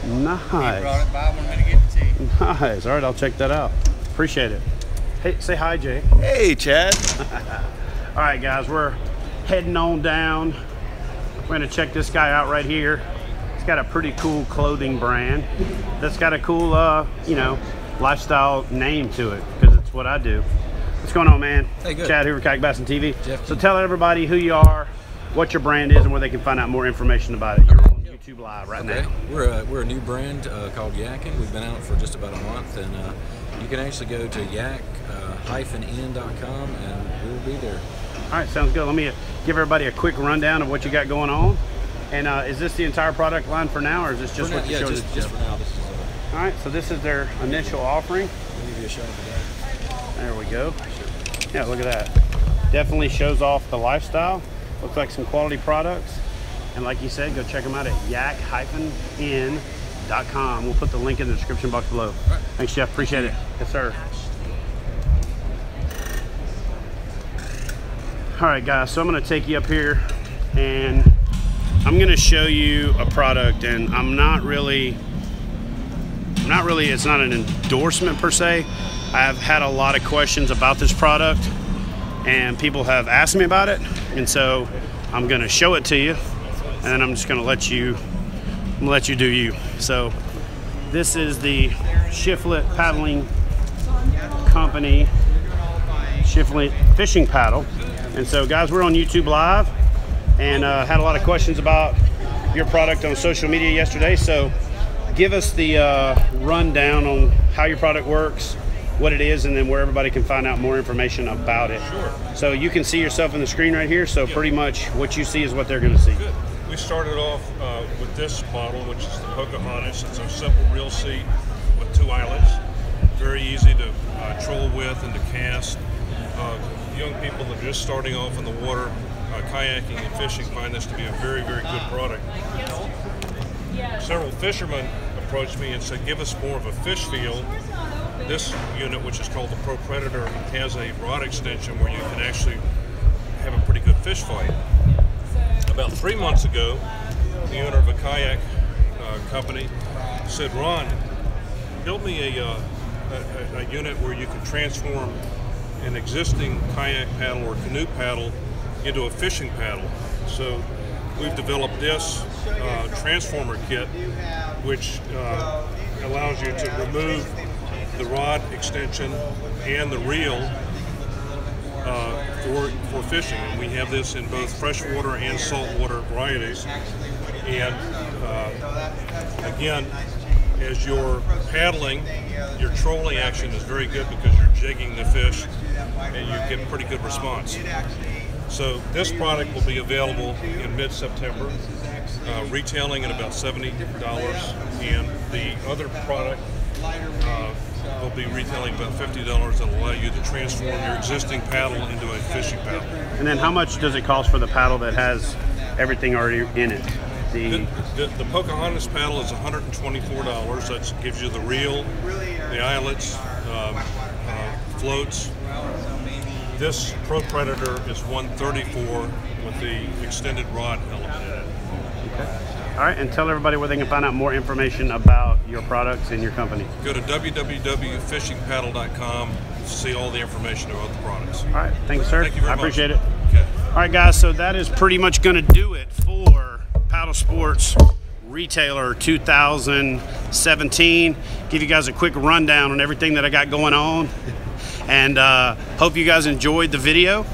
Nice. He brought it by, wanted me to get the tea. Nice. All right, I'll check that out. Appreciate it. Hey, say hi, Jay. Hey, Chad. All right, guys, we're heading on down. We're gonna check this guy out right here. He's got a pretty cool clothing brand that's got a cool, you know, lifestyle name to it, because it's what I do. What's going on, man? Hey, good. Chad Hoover, Kayak Bassing TV. Jeff. So tell everybody who you are, what your brand is, and where they can find out more information about it. You're on YouTube Live right now. We're a new brand called Yakin. We've been out for just about a month, and you can actually go to yak-n.com and we'll be there. All right, sounds good. Let me give everybody a quick rundown of what you got going on. And is this the entire product line for now, or is this just what you showed us? Just for now. This is, all right, so this is their initial offering. I'll give you a shot of that. There we go. Yeah, look at that. Definitely shows off the lifestyle. Looks like some quality products. And like you said, go check them out at yak-n.com. We'll put the link in the description box below. Right. Thanks, Jeff. Appreciate it. Yes, sir. All right, guys, so I'm going to take you up here and I'm going to show you a product, and it's not an endorsement per se. I've had a lot of questions about this product and people have asked me about it, and so I'm going to show it to you, and then I'm just going to let you do you. So this is the Shiflet Paddling Company Shiflet fishing paddle. And so, guys, we're on YouTube Live and had a lot of questions about your product on social media yesterday. So give us the rundown on how your product works, what it is, and then where everybody can find out more information about it. Sure. So you can see yourself on the screen right here. So pretty much what you see is what they're going to see. Good. We started off with this model, which is the Pocahontas. It's a simple reel seat with 2 eyelets. Very easy to troll with and to cast. Young people that are just starting off in the water, kayaking and fishing, find this to be a very, very good product. Several fishermen approached me and said, give us more of a fish feel. This unit, which is called the Pro Predator, has a rod extension where you can actually have a pretty good fish fight. About 3 months ago, the owner of a kayak company said, Ron, build me a unit where you can transform an existing kayak paddle or canoe paddle into a fishing paddle. So we've developed this transformer kit, which allows you to remove the rod extension and the reel for fishing. And we have this in both freshwater and saltwater varieties. And again, as you're paddling, your trolling action is very good because you're jigging the fish and you get pretty good response. So this product will be available in mid-September, retailing at about $70, and the other product will be retailing about $50 that will allow you to transform your existing paddle into a fishing paddle. And then how much does it cost for the paddle that has everything already in it? The Pocahontas paddle is $124. That gives you the reel, the eyelets, floats. This Pro Predator is $134 with the extended rod element in it. Okay. All right, and tell everybody where they can find out more information about your products and your company. Go to www.fishingpaddle.com to see all the information about the products. All right, thank you, sir. Thank you very much. I appreciate it. Okay. All right, guys, so that is pretty much going to do it for PaddleSports Retailer 2017. Give you guys a quick rundown on everything that I got going on, and hope you guys enjoyed the video.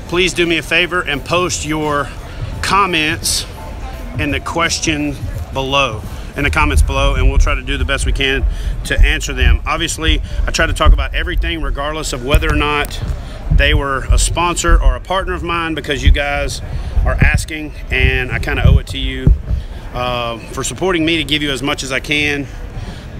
Please do me a favor and post your comments in the comments below, and we'll try to do the best we can to answer them. Obviously, I try to talk about everything regardless of whether or not they were a sponsor or a partner of mine, because you guys are asking and I kind of owe it to you for supporting me to give you as much as I can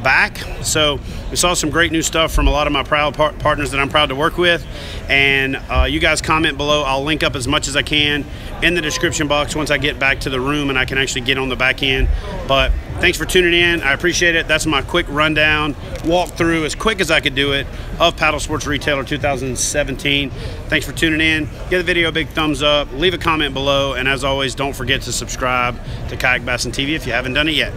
back. So we saw some great new stuff from a lot of my proud partners that I'm proud to work with, and you guys comment below. I'll link up as much as I can in the description box once I get back to the room and I can actually get on the back end. But thanks for tuning in. I appreciate it. That's my quick rundown, walkthrough as quick as I could do it of PaddleSports Retailer 2017. Thanks for tuning in. Give the video a big thumbs up, leave a comment below, and as always, don't forget to subscribe to Kayak Bassing TV if you haven't done it yet.